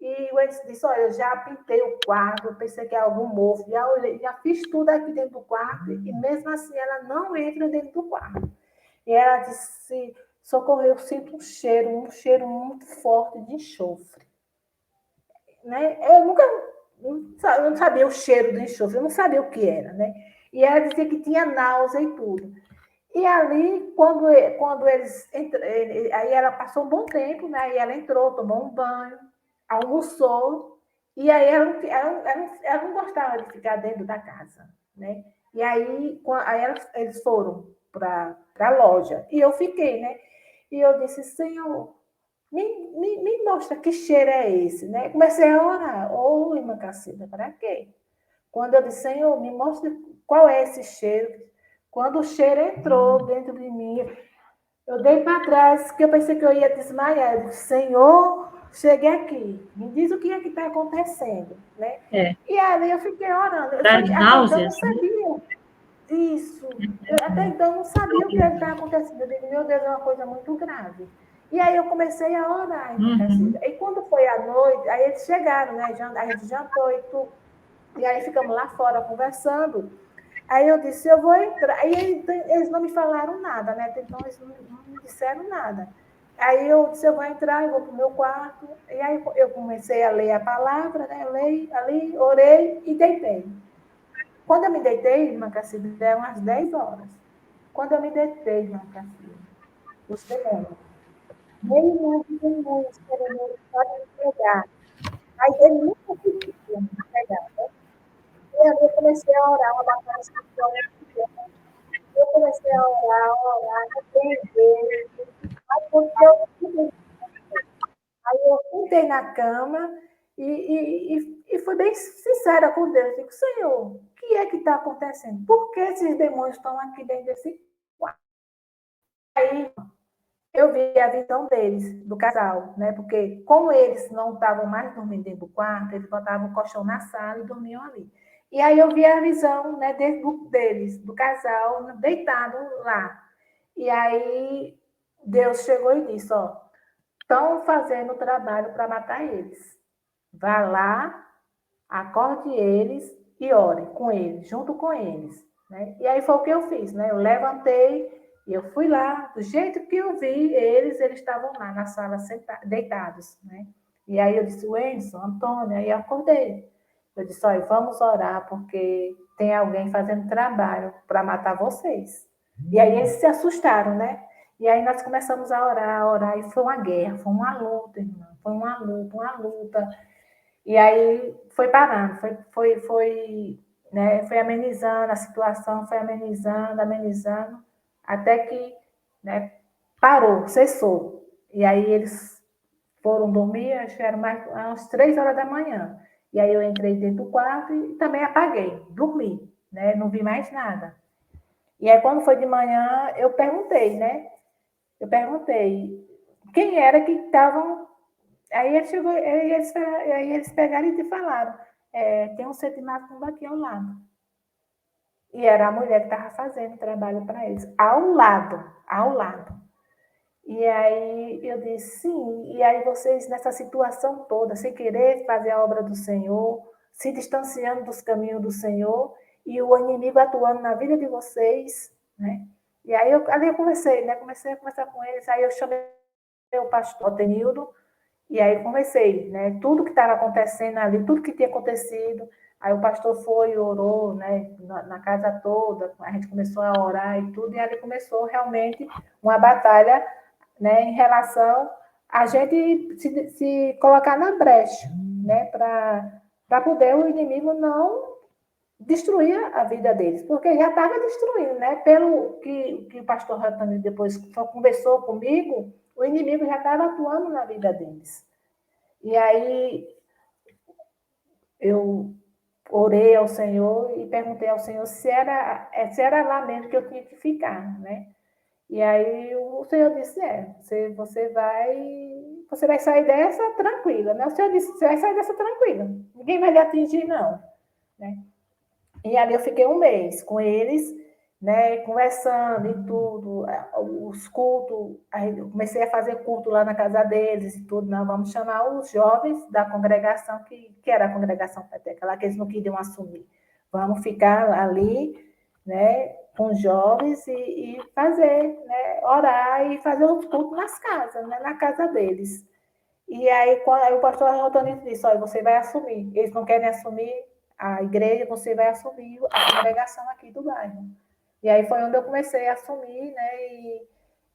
E o Edson disse, olha, eu já pintei o quarto, eu pensei que é algum mofo, já olhei, já fiz tudo aqui dentro do quarto, e mesmo assim ela não entra dentro do quarto. E ela disse, Socorro, eu sinto um cheiro muito forte de enxofre. Né? Eu nunca eu não sabia o cheiro do enxofre, eu não sabia o que era, né? E ela dizia que tinha náusea e tudo. E ali, quando eles aí ela passou um bom tempo, né? Aí ela entrou, tomou um banho, almoçou, e aí ela não gostava de ficar dentro da casa, né? E aí eles foram para a loja, e eu fiquei, né? E eu disse, Senhor, me mostra que cheiro é esse, né? Comecei a orar. Ô, irmã Cacilda, para quê? Quando eu disse, Senhor, me mostra qual é esse cheiro. Quando o cheiro entrou dentro de mim, eu dei para trás, que eu pensei que eu ia desmaiar. Eu disse, Senhor, cheguei aqui, me diz o que é que está acontecendo, né? É. E ali eu fiquei orando. Das Até então eu não náuseas, né? sabia isso. Até então eu não sabia o que estava acontecendo. Eu digo, meu Deus, é uma coisa muito grave. E aí eu comecei a orar, irmã Cacilda. E quando foi à noite, aí eles chegaram, né? A gente jantou e tudo. E aí ficamos lá fora conversando. Aí eu disse, eu vou entrar. Aí eles não me falaram nada, né? Então eles não me disseram nada. Aí eu disse, eu vou entrar, eu vou para o meu quarto. E aí eu comecei a ler a palavra, né? Eu leio ali, orei e deitei. Quando eu me deitei, irmã Cacilda, deram umas 10 horas. Quando eu me deitei, irmã Cacilda, os demônios, meio de demônios querendo me pegar. Aí ele nunca conseguia me pegar, né? E aí eu comecei a orar, uma batalha espiritual. Eu comecei a orar, aprender. Aí eu sentei na cama e fui bem sincera com Deus. Digo, Senhor, o que é que está acontecendo? Por que esses demônios estão aqui dentro desse quarto? Aí eu vi a visão deles, do casal, né? Porque como eles não estavam mais dormindo dentro do quarto, eles botavam o colchão na sala e dormiam ali. E aí eu vi a visão, né, deles, do casal, deitado lá. E aí Deus chegou e disse, ó, estão fazendo o trabalho para matar eles. Vá lá, acorde eles e ore com eles, junto com eles. Né? E aí foi o que eu fiz, né? Eu levantei e eu fui lá, do jeito que eu vi eles estavam lá na sala deitados. Né? E aí eu disse, Wenson, Antônio, aí eu acordei. Eu disse, olha, vamos orar, porque tem alguém fazendo trabalho para matar vocês. E aí eles se assustaram, né? E aí nós começamos a orar, e foi uma guerra, foi uma luta, irmã, foi uma luta. E aí foi parando, né, foi amenizando a situação, foi amenizando, até que, né, parou, cessou. E aí eles foram dormir, acho que era mais às 3 horas da manhã. E aí eu entrei dentro do quarto e também apaguei, dormi, né, não vi mais nada. E aí quando foi de manhã, eu perguntei, né? Eu perguntei quem era que estavam. Aí eles pegaram e te falaram, tem um centro de macumba aqui ao lado. E era a mulher que estava fazendo trabalho para eles, ao lado, ao lado. E aí eu disse, sim, e aí vocês nessa situação toda, sem querer fazer a obra do Senhor, se distanciando dos caminhos do Senhor, e o inimigo atuando na vida de vocês, né? E aí ali eu comecei, né? Comecei a conversar com eles, aí eu chamei o pastor Otenildo, e aí comecei, né? Tudo que estava acontecendo ali, tudo que tinha acontecido. Aí o pastor foi e orou, né? Na casa toda, a gente começou a orar e tudo, e ali começou realmente uma batalha, né? Em relação a gente se colocar na brecha, né? Para poder o inimigo não destruir a vida deles, porque já estava destruindo, né? Pelo que o pastor Ratani depois conversou comigo, o inimigo já estava atuando na vida deles. E aí eu orei ao Senhor e perguntei ao Senhor se era lá mesmo que eu tinha que ficar, né? E aí o Senhor disse, você vai sair dessa tranquila, né? O Senhor disse, você vai sair dessa tranquila, ninguém vai lhe atingir, não. Né? E ali eu fiquei um mês com eles, né, conversando e tudo, os cultos, aí eu comecei a fazer culto lá na casa deles e tudo, nós vamos chamar os jovens da congregação, que era a congregação peteca, lá que eles não queriam assumir. Vamos ficar ali, né, com os jovens e fazer, né, orar e fazer os cultos nas casas, né, na casa deles. E aí, aí o pastor Rotonito disse, olha, você vai assumir. Eles não querem assumir a igreja, você vai assumir a congregação aqui do bairro. E aí foi onde eu comecei a assumir, né?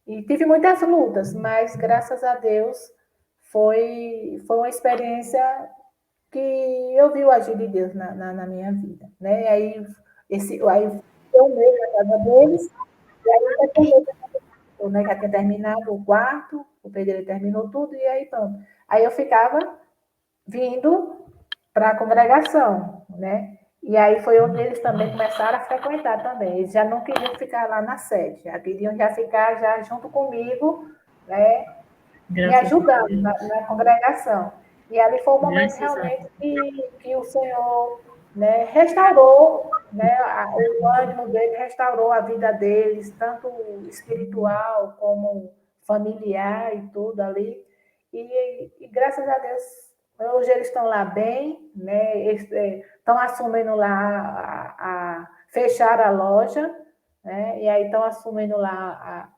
E tive muitas lutas, mas graças a Deus foi uma experiência que eu vi o agir de Deus na minha vida, né? E aí eu mesmo na casa deles, e aí eu, né, já tinha terminado o quarto, o pedreiro terminou tudo, e aí pronto. Aí eu ficava vindo para a congregação, né? E aí foi onde eles também começaram a frequentar também. Eles já não queriam ficar lá na sede, já queriam já ficar já junto comigo, né? Me Graças a ajudando Deus. na congregação. E ali foi o momento Graças a realmente Deus. que o Senhor, né, restaurou, né, o ânimo dele, restaurou a vida deles, tanto espiritual como familiar e tudo ali. E graças a Deus, hoje eles estão lá bem, né, eles estão assumindo lá fechar a loja, né, e aí estão assumindo lá,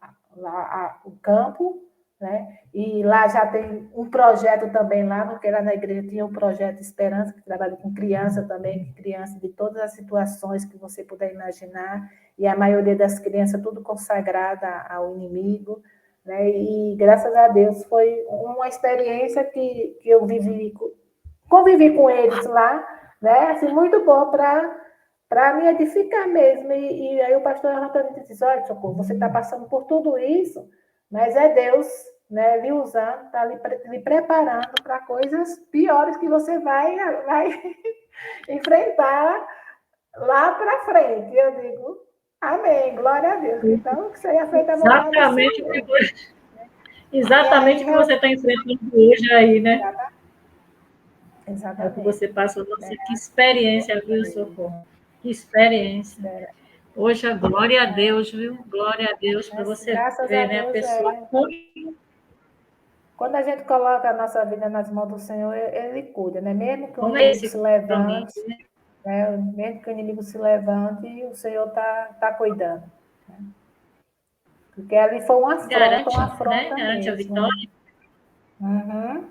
o campo, né? E lá já tem um projeto também lá, porque lá na igreja tinha o projeto Esperança, que trabalha com criança também, criança de todas as situações que você puder imaginar, e a maioria das crianças tudo consagrada ao inimigo, né? E graças a Deus foi uma experiência que eu convivi com eles lá, né? Assim, muito bom para me edificar mesmo. E aí o pastor Antônio disse, olha, Socorro, você está passando por tudo isso, mas é Deus, né, lhe usando, está lhe preparando para coisas piores que você vai enfrentar lá para frente. E eu digo, amém, glória a Deus. Então, que seja feita a vontade do Exatamente o que Senhor. você, E aí, exatamente o que você está enfrentando hoje aí, né? É o que exatamente. você passou. Nossa, Né? que experiência, viu, Socorro? Que experiência. Poxa, glória a Deus, viu? Glória a Deus para você Graças a ver, né? A Deus, pessoa. quando a gente coloca a nossa vida nas mãos do Senhor, Ele cuida, né? Mesmo que o Como é inimigo esse se levante, compromisso, né? né? Mesmo que o inimigo se levante, o Senhor tá cuidando. Né? Porque ali foi uma Garante, né? afronta Garante a mesmo. vitória. Uhum.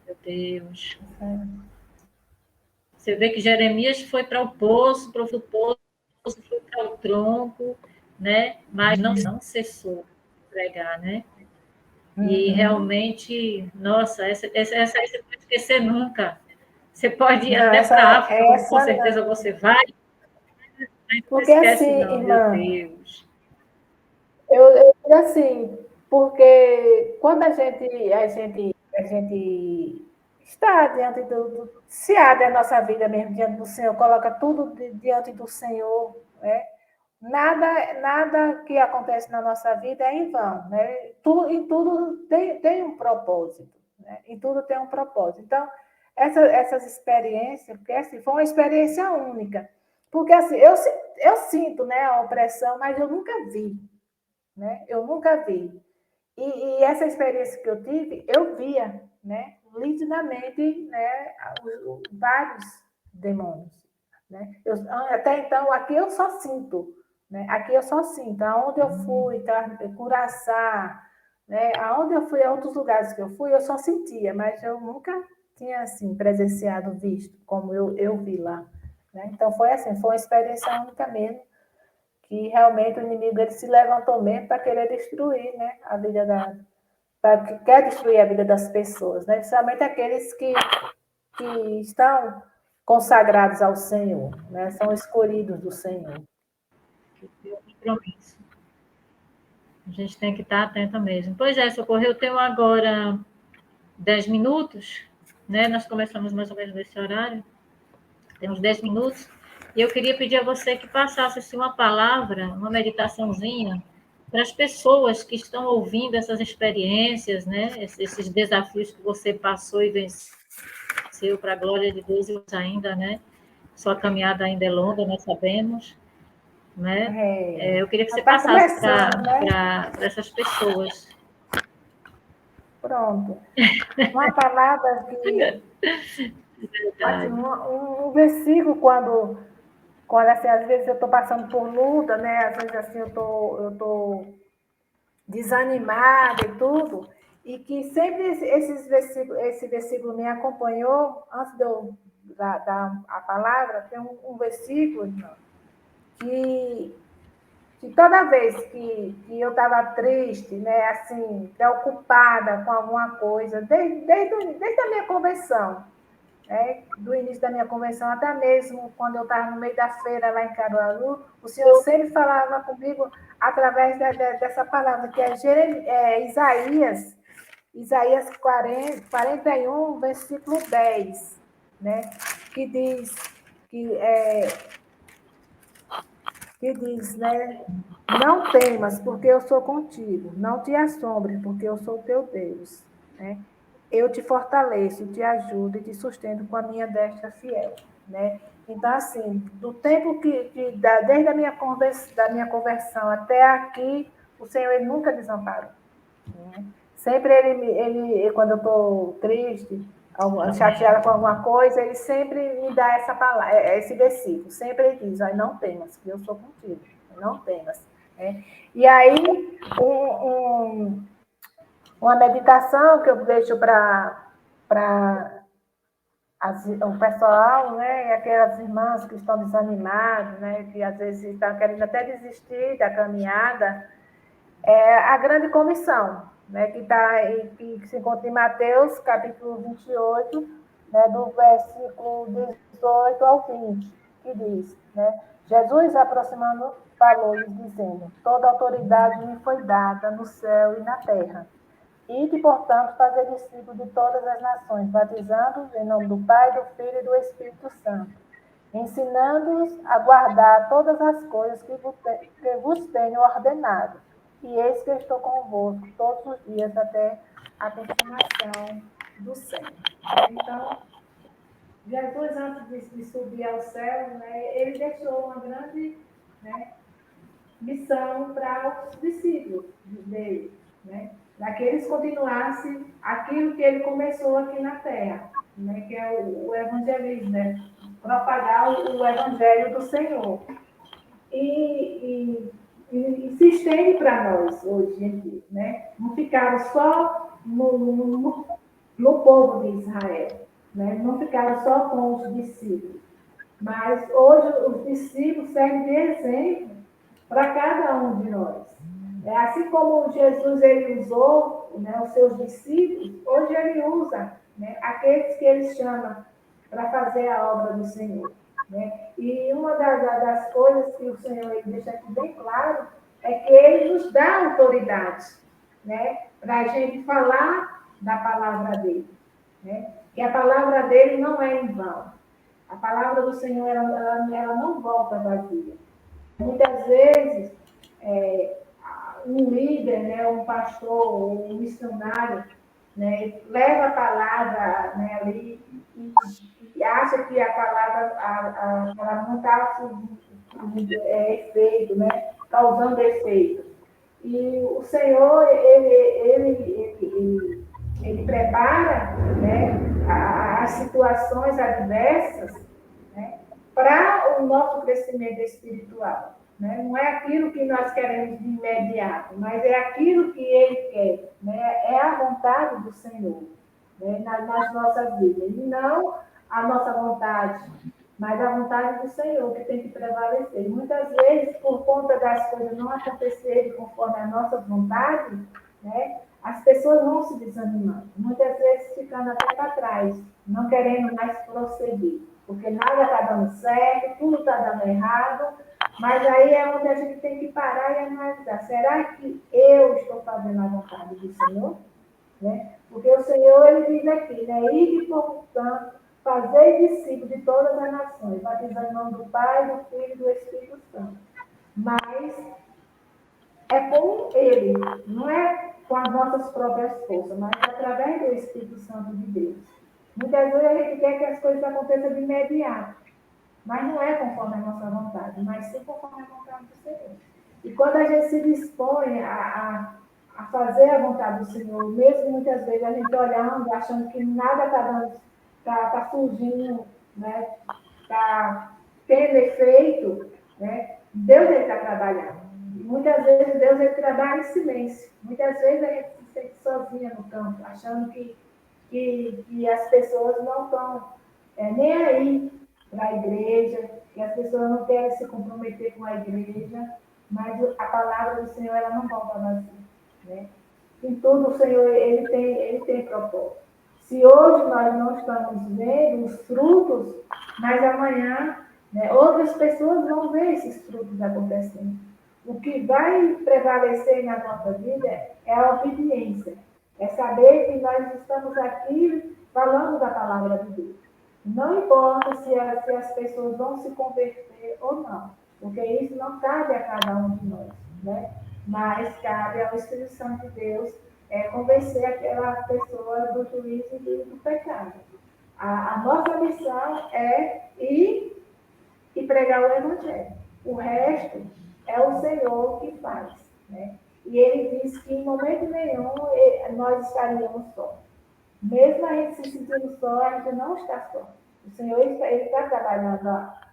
Meu Deus. É. Você vê que Jeremias foi para o poço, foi para o tronco, né? Mas não cessou de pregar, né? E Uhum. realmente, nossa, essa aí você não vai esquecer nunca. Você pode ir Não, até para a África, como com essa certeza não. você vai, mas não Porque assim, esquece, não, meu irmã, Deus. eu digo assim, porque quando a gente está diante se abre a nossa vida mesmo diante do Senhor, coloca tudo diante do Senhor, né? Nada que acontece na nossa vida é em vão, né? Em tudo tem um propósito, né? Em tudo tem um propósito. Então, essas experiências, porque assim, foi uma experiência única. Porque assim, eu sinto, né, a opressão, mas eu nunca vi, né? Eu nunca vi. E essa experiência que eu tive, eu via, né, nitidamente, né, vários demônios, né? Até então, aqui eu só sinto, né? Aqui eu só sinto. Aonde eu fui, tá? Curaçá, né? Aonde eu fui, a outros lugares que eu fui, eu só sentia, mas eu nunca tinha, assim, presenciado, visto, como eu vi lá, né? Então, foi assim, foi uma experiência única mesmo, que realmente o inimigo ele se levantou mesmo para querer destruir, né, a vida que quer destruir a vida das pessoas, né? Principalmente aqueles que estão consagrados ao Senhor, né? São escolhidos do Senhor. É um compromisso. A gente tem que estar atenta mesmo. Pois é, Socorro, eu tenho agora 10 minutos, né? Nós começamos mais ou menos nesse horário, temos 10 minutos, e eu queria pedir a você que passasse assim, uma palavra, uma meditaçãozinha, para as pessoas que estão ouvindo essas experiências, né? Esses desafios que você passou e venceu, para a glória de Deus e ainda, né? Sua caminhada ainda é longa, nós sabemos. né? Eu queria que você Está passasse começando, né? para essas pessoas. Pronto. Uma palavra que, assim, um versículo, quando assim, às vezes eu estou passando por luta, né? Às vezes assim, eu tô desanimada e tudo, e que sempre esse versículo me acompanhou, antes de eu dar a palavra, tem um versículo, irmão, que toda vez que eu estava triste, né, assim, preocupada com alguma coisa, desde a minha conversão, né, do início da minha conversão, até mesmo quando eu estava no meio da feira lá em Caruaru, o Senhor sempre falava comigo através dessa palavra, que é Isaías 41, versículo 10, né, que diz que né? Não temas, porque eu sou contigo. Não te assombres, porque eu sou teu Deus, né? Eu te fortaleço, te ajudo e te sustento com a minha destra fiel, né? Então, assim, do tempo desde da minha conversão até aqui, o Senhor ele nunca desamparou, né? Sempre quando eu estou triste, chateada com alguma coisa, ele sempre me dá essa palavra, esse versículo. Sempre ele diz: não temas, que eu sou contigo. Não temas. Né? E aí, uma meditação que eu deixo para o pessoal, né, e aquelas irmãs que estão desanimadas, né, que às vezes estão querendo até desistir da caminhada, é a grande comissão, né, que se encontra em Mateus, capítulo 28, né, do versículo 18 ao 20, que diz, né, Jesus, aproximando, falou-lhes, dizendo: toda autoridade me foi dada no céu e na terra. Ide, portanto, fazer discípulos de todas as nações, batizando-os em nome do Pai, do Filho e do Espírito Santo, ensinando-os a guardar todas as coisas que vos tenho ordenado. E eis que eu estou convosco todos os dias até a consumação do século. Então, Jesus, antes de subir ao céu, né, ele deixou uma grande, né, missão para os discípulos dele, né, para que eles continuassem aquilo que ele começou aqui na Terra, né, que é o evangelismo, né, propagar o evangelho do Senhor. E se estende para nós hoje em dia, né? Não ficaram só no povo de Israel, né? Não ficaram só com os discípulos, mas hoje os discípulos servem de exemplo para cada um de nós. Assim como Jesus ele usou, né, os seus discípulos, hoje ele usa, né, aqueles que ele chama para fazer a obra do Senhor. Né? E uma das coisas que o Senhor ele deixa aqui bem claro é que ele nos dá autoridade, né, para a gente falar da palavra dele. Né? Que a palavra dele não é em vão. A palavra do Senhor ela não volta vazia. Muitas vezes, um líder, né, um pastor, um missionário, né, leva a palavra, né, ali e acha que a palavra não está efeito, né, causando efeito. E o Senhor, ele prepara, né, as situações adversas, né, para o nosso crescimento espiritual. Né? Não é aquilo que nós queremos de imediato, mas é aquilo que Ele quer. Né? É a vontade do Senhor, né, nas nossas vidas. E não a nossa vontade, mas a vontade do Senhor que tem que prevalecer. Muitas vezes, por conta das coisas não acontecerem conforme a nossa vontade, né, as pessoas vão se desanimando. Muitas vezes ficando até para trás, não querendo mais prosseguir. Porque nada está dando certo, tudo está dando errado, mas aí é onde a gente tem que parar e analisar. Será que eu estou fazendo a vontade do Senhor? Né? Porque o Senhor, ele diz aqui, né? Ide, portanto, fazer discípulos de todas as nações, batizando em nome do Pai, do Filho e do Espírito Santo. Mas é com Ele, não é com as nossas próprias forças, mas através do Espírito Santo de Deus. Muitas vezes a gente quer que as coisas aconteçam de imediato. mas não é conforme a nossa vontade, mas sim conforme a vontade do Senhor. E quando a gente se dispõe a fazer a vontade do Senhor, mesmo muitas vezes a gente olhando, achando que nada está dando, tá surgindo, né? Está tendo efeito, né? Deus está trabalhando. E muitas vezes Deus ele trabalha em silêncio. Muitas vezes a gente se sente sozinha no campo, achando que as pessoas não estão nem aí para a igreja, que as pessoas não querem se comprometer com a igreja, mas a palavra do Senhor ela não volta vazia. Né? Em tudo o Senhor ele tem propósito. Se hoje nós não estamos vendo os frutos, mas amanhã outras pessoas vão ver esses frutos acontecendo. O que vai prevalecer na nossa vida é a obediência. É saber que nós estamos aqui falando da palavra de Deus. Não importa se as pessoas vão se converter ou não, porque isso não cabe a cada um de nós, né? Mas cabe ao Espírito Santo de Deus convencer aquela pessoa do juízo e do pecado. A nossa missão é ir e pregar o Evangelho. O resto é o Senhor que faz. Né? E ele diz que em momento nenhum nós estaríamos só. Mesmo a gente se sentindo só, a gente não está só. O Senhor ele está trabalhando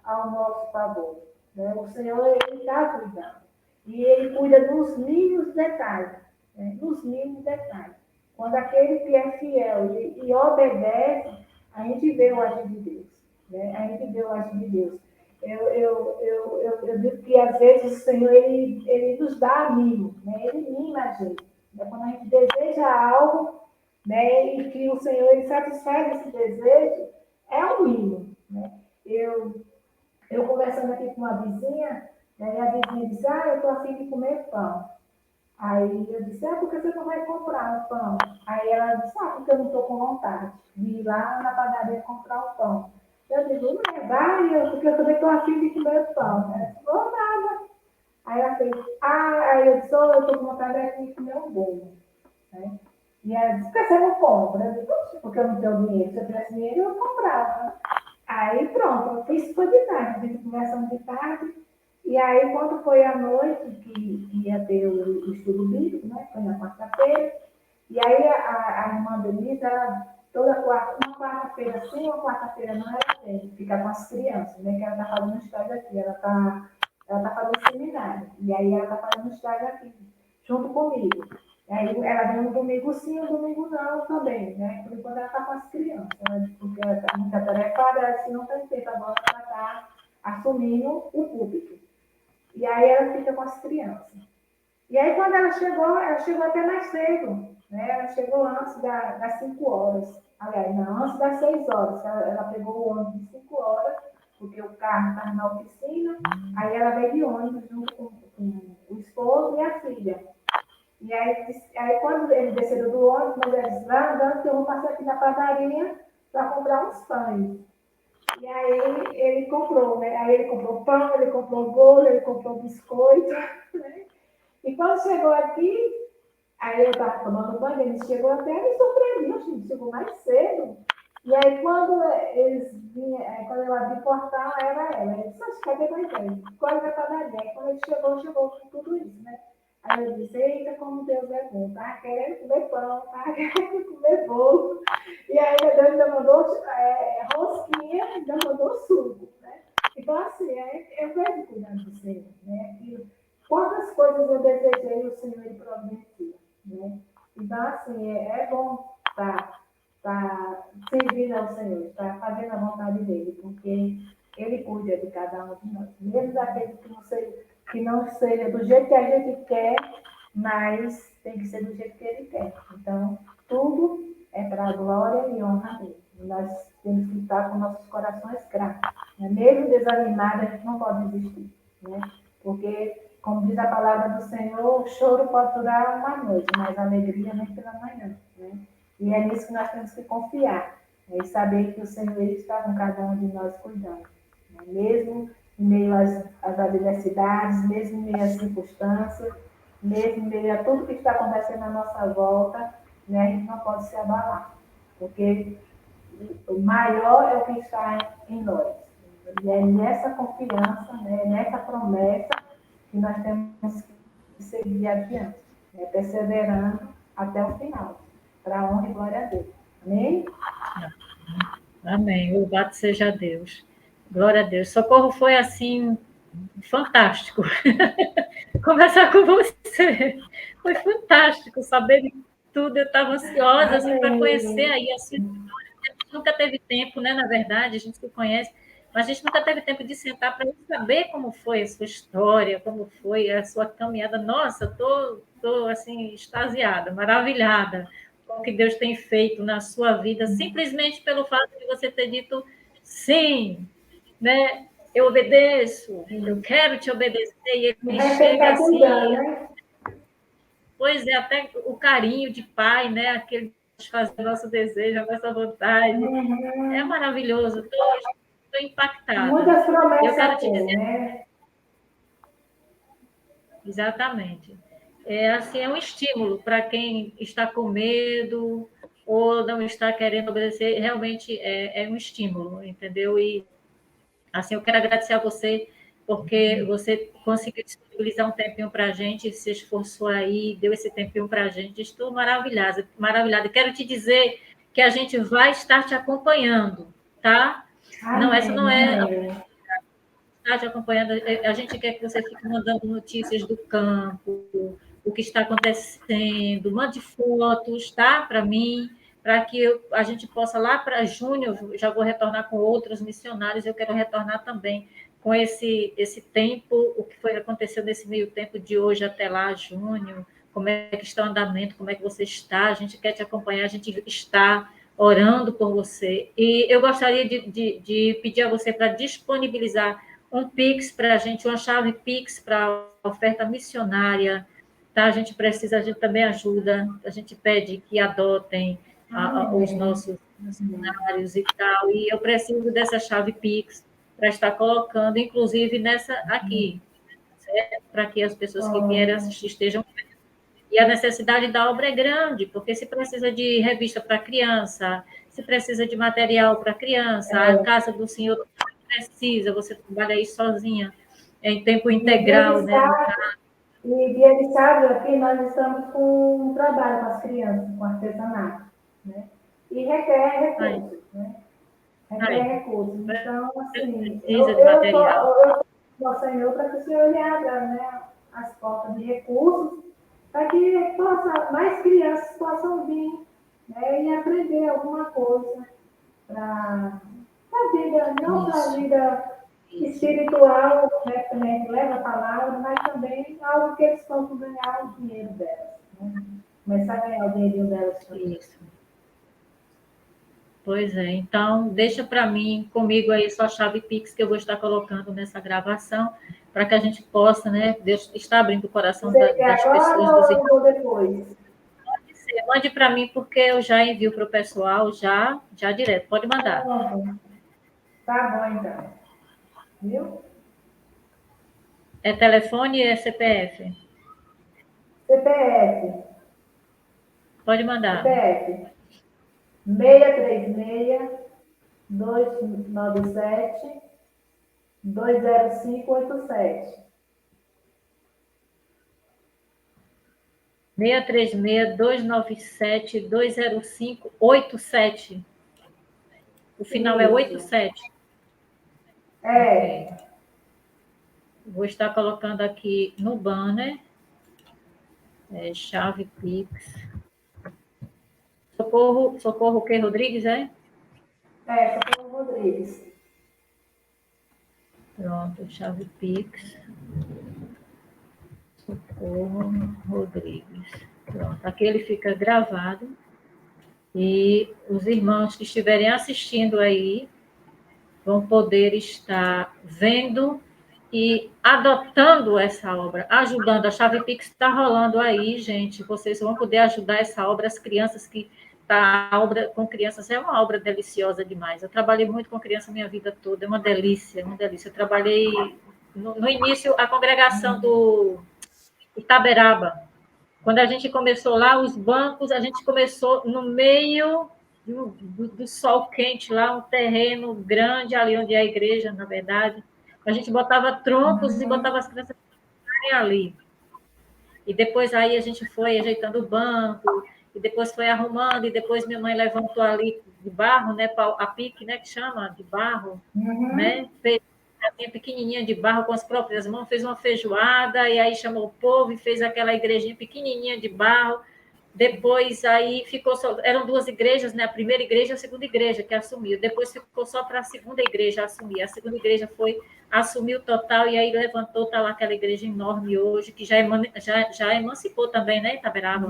ao nosso favor. Né? O Senhor ele está cuidando. E ele cuida dos mínimos detalhes. Né? Nos mínimos detalhes. Quando aquele que é fiel e obedece, a gente vê o agir de Deus. Né? A gente vê o agir de Deus. Eu digo que às vezes o Senhor ele nos dá mimo, né? Ele mima a gente. Né? Quando a gente deseja algo, né? E que o Senhor ele satisfaz esse desejo, é um mimo. Né? Eu conversando aqui com uma vizinha, né? E a vizinha disse, eu estou afim de comer pão. Aí eu disse, por que você não vai comprar o pão? Aí ela disse, porque eu não estou com vontade de ir lá na padaria comprar o pão. Eu digo, não vai, porque eu também estou afim de comer o pão. Ela disse, vou nada. Aí ela fez, aí eu disse, eu estou com vontade de comer um bolo. Né? E ela disse, por que você não compra? Eu disse, porque eu não tenho dinheiro. Se eu tivesse dinheiro, eu comprava. Aí pronto, isso foi de tarde, a gente conversando de tarde. E aí, quando foi à noite, que ia ter o estudo bíblico, né? Foi na quarta-feira. E aí a irmã Denise, ela, toda quarta, uma quarta-feira sim, uma quarta-feira não, ela tem, ficar com as crianças, né? Que ela está fazendo estágio aqui, ela tá fazendo seminário. E aí ela está fazendo estágio aqui, junto comigo. E aí ela vem um domingo sim, um domingo não também, né? Por enquanto ela está com as crianças, né? Porque ela está muito atarefada, assim, não tem tempo agora para estar assumindo o público. E aí ela fica com as crianças. E aí quando ela chegou até mais cedo, né? Ela chegou antes das 5 horas. Aliás, não, antes das 6 horas. Ela pegou o ônibus de 5 horas, porque o carro estava na oficina. Aí ela veio de ônibus junto com o esposo e a filha. E aí quando eles desceram do ônibus, mas ela disse, vai andando que eu vou passar aqui na padaria para comprar uns pães. E aí ele comprou, né? Aí ele comprou pão, ele comprou bolo, ele comprou biscoito, né? E quando chegou aqui, aí eu estava tomando banho, ele chegou até me surpreendeu, a gente chegou mais cedo. E aí quando eles vinham, quando eu abri o portal, era ela. Ele disse, acho que cadê mais ele? Quase a padaria. Aí quando ele chegou com tudo isso, né? Aí eu disse, eita, como Deus é bom, tá querendo comer pão, tá querendo comer bolo. E aí Deus ainda mandou rosquinha, ainda mandou suco, né? Então, assim, eu vejo cuidando do Senhor, né? E quantas coisas eu desejei, o Senhor ele providencia, né? Então, assim, é bom estar servindo ao Senhor, estar fazendo a vontade dele, porque ele cuida de cada um de nós, mesmo daqueles que não seja do jeito que a gente quer, mas tem que ser do jeito que ele quer. Então, tudo é para a glória e honra dele. Nós temos que estar com nossos corações gratos. Né? Mesmo desanimado, a gente não pode desistir. Né? Porque, como diz a palavra do Senhor, o choro pode durar uma noite, mas a alegria vem pela manhã. Né? E é nisso que nós temos que confiar. Né? E saber que o Senhor está com cada um de nós cuidando. Né? Mesmo em meio às adversidades, mesmo em meio às circunstâncias, mesmo em meio a tudo que está acontecendo à nossa volta, né, a gente não pode se abalar, porque o maior é o que está em nós. E é nessa confiança, né, nessa promessa que nós temos que seguir adiante, né, perseverando até o final, para a honra e glória a Deus. Amém? Amém. Louvado seja Deus. Glória a Deus. Socorro foi assim fantástico. Conversar com você. Foi fantástico saber de tudo. Eu estava ansiosa assim, para conhecer aí a sua história. A gente nunca teve tempo, né? Na verdade, a gente se conhece, mas a gente nunca teve tempo de sentar para saber como foi a sua história, como foi a sua caminhada. Nossa, tô assim extasiada, maravilhada com o que Deus tem feito na sua vida, simplesmente pelo fato de você ter dito sim, né? Eu obedeço, eu quero te obedecer, e ele Vai ter que chega estar cuidando, assim, né? pois é, até o carinho de pai, né? Aquele que faz o nosso desejo, a nossa vontade. É Uhum. maravilhoso, estou impactada. Muitas Eu quero promessas te tem, dizer né? exatamente. É assim, é um estímulo para quem está com medo ou não está querendo obedecer, realmente é um estímulo, entendeu? E assim, eu quero agradecer a você, porque você conseguiu disponibilizar um tempinho para a gente, se esforçou aí, deu esse tempinho para a gente. Estou maravilhada, maravilhada. Quero te dizer que a gente vai estar te acompanhando, tá? Não, essa não Amém, é amém. estar te acompanhando. A gente quer que você fique mandando notícias do campo, o que está acontecendo, mande fotos, tá? Para mim, para que a gente possa lá para junho, eu já vou retornar com outros missionários, eu quero retornar também com esse tempo, o que foi aconteceu nesse meio tempo de hoje até lá, junho, como é que está o andamento, como é que você está, a gente quer te acompanhar, a gente está orando por você. E eu gostaria de pedir a você para disponibilizar um Pix para a gente, uma chave Pix para a oferta missionária, tá? A gente precisa, a gente também ajuda, a gente pede que adotem os Amém. nossos missionários e tal, e eu preciso dessa chave Pix para estar colocando, inclusive nessa aqui, certo? Para que as pessoas que vierem Oh, assistir estejam. E a necessidade da obra é grande, porque se precisa de revista para criança, se precisa de material para criança, a é. casa do senhor precisa, você trabalha aí sozinha, em tempo E dia integral, de né? No sábado, e dia de sábado aqui nós estamos com um trabalho com as crianças, com artesanato, né? E requer caso, recursos, né? Requer aí, recursos. Então, assim, precisa de material. eu tô ao Senhor para que o Senhor lhe abra, né, as portas de recursos, para que mais crianças possam vir, né, e aprender alguma coisa para a vida, não para a Isso, vida isso. espiritual, né, que a gente leva a palavra, mas também algo que eles possam ganhar o dinheiro delas, né? Começar a ganhar o dinheirinho delas também. Isso. Pois é, então deixa para mim, comigo aí sua chave Pix que eu vou estar colocando nessa gravação, para que a gente possa, né? Deus está abrindo o coração Você quer das pessoas, agora dos ou eu irmãos. vou depois? Mande para mim, porque eu já envio para o pessoal, já direto. Pode mandar. Pronto. Tá bom, então. Viu? É telefone e é CPF? CPF. Pode mandar. CPF. 636-297-20587. 636-297-20587. O final é Isso. 87. Ok. É. Vou estar colocando aqui no banner, chave Pix. Socorro o quê, Rodrigues, é? Socorro Rodrigues. Pronto, chave Pix. Socorro Rodrigues. Pronto, aqui ele fica gravado. E os irmãos que estiverem assistindo aí vão poder estar vendo e adotando essa obra, ajudando. A Chave Pix está rolando aí, gente. Vocês vão poder ajudar essa obra, as crianças que tá, a obra com crianças é uma obra deliciosa demais. Eu trabalhei muito com criança minha vida toda, é uma delícia, uma delícia. Eu trabalhei no início a congregação do Itaberaba. Quando a gente começou lá, os bancos, a gente começou no meio do sol quente lá, um terreno grande ali onde é a igreja, na verdade. A gente botava troncos e botava as crianças ali. E depois aí a gente foi ajeitando o banco, e depois foi arrumando, e depois minha mãe levantou ali de barro, né, a pique, né, que chama, de barro, né, fez uma pequenininha de barro com as próprias mãos, fez uma feijoada, e aí chamou o povo e fez aquela igrejinha pequenininha de barro. Depois aí ficou só, eram duas igrejas, né? A primeira igreja e a segunda igreja que assumiu. Depois ficou só para a segunda igreja assumir. A segunda igreja foi assumiu o total e aí levantou, tá lá aquela igreja enorme hoje que já emancipou também, né, Itaberaba?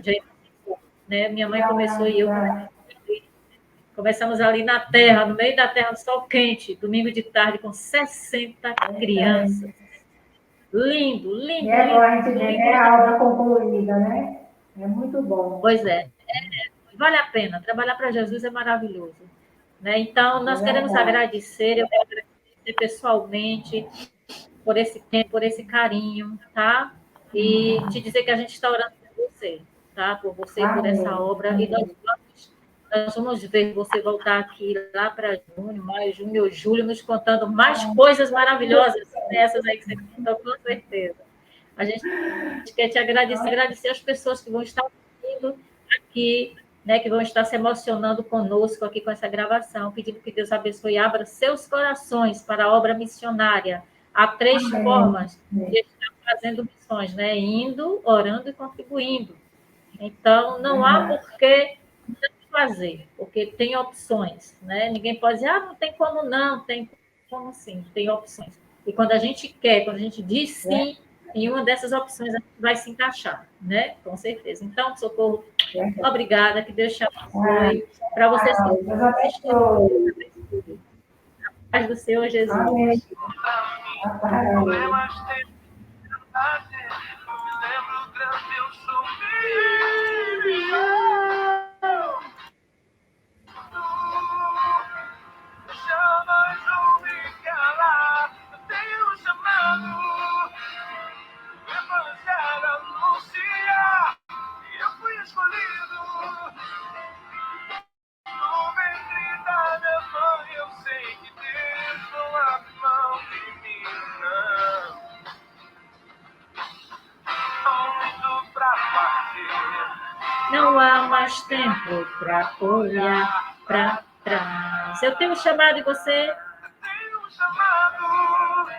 Já emancipou, né? Minha mãe começou e eu começamos ali na terra, no meio da terra, sol quente, domingo de tarde com 60 crianças. Lindo, lindo, E é bom a lindo, gente ver lindo, que é lindo. a obra concluída, né? É muito bom. Pois é, vale a pena. Trabalhar para Jesus é maravilhoso. Né? Então, É nós queremos verdade. agradecer, eu quero agradecer pessoalmente por esse tempo, por esse carinho, tá? E te dizer que a gente está orando por você, tá? Por você e por essa Amém. obra. E nós vamos ver você voltar aqui lá para junho, maio, junho ou julho, nos contando mais coisas maravilhosas dessas aí que você contou, com certeza. A gente quer te agradecer as pessoas que vão estar vindo aqui, né, que vão estar se emocionando conosco aqui com essa gravação, pedindo que Deus abençoe e abra seus corações para a obra missionária. Há três Amém. formas de estar fazendo missões, né? Indo, orando e contribuindo. Então, não há Verdade. por que não fazer, porque tem opções, né? Ninguém pode dizer, não tem como não, tem como sim, tem opções. E quando a gente quer, quando a gente diz sim, em uma dessas opções a gente vai se encaixar, né? Com certeza. Então, Socorro, obrigada, que Deus te abençoe. Para vocês que Deus abençoe. paz do Senhor Amém. Jesus. Problemas tem eu me lembro grande, eu chamas ou me calar, eu tenho um chamado, evangelho anunciar, e eu fui escolhido. No ventre da minha mãe, eu sei que Deus não abre mão de mim, não. Muito pra partir. Não há mais tempo para olhar para trás. Eu tenho um chamado e você? Eu tenho um chamado.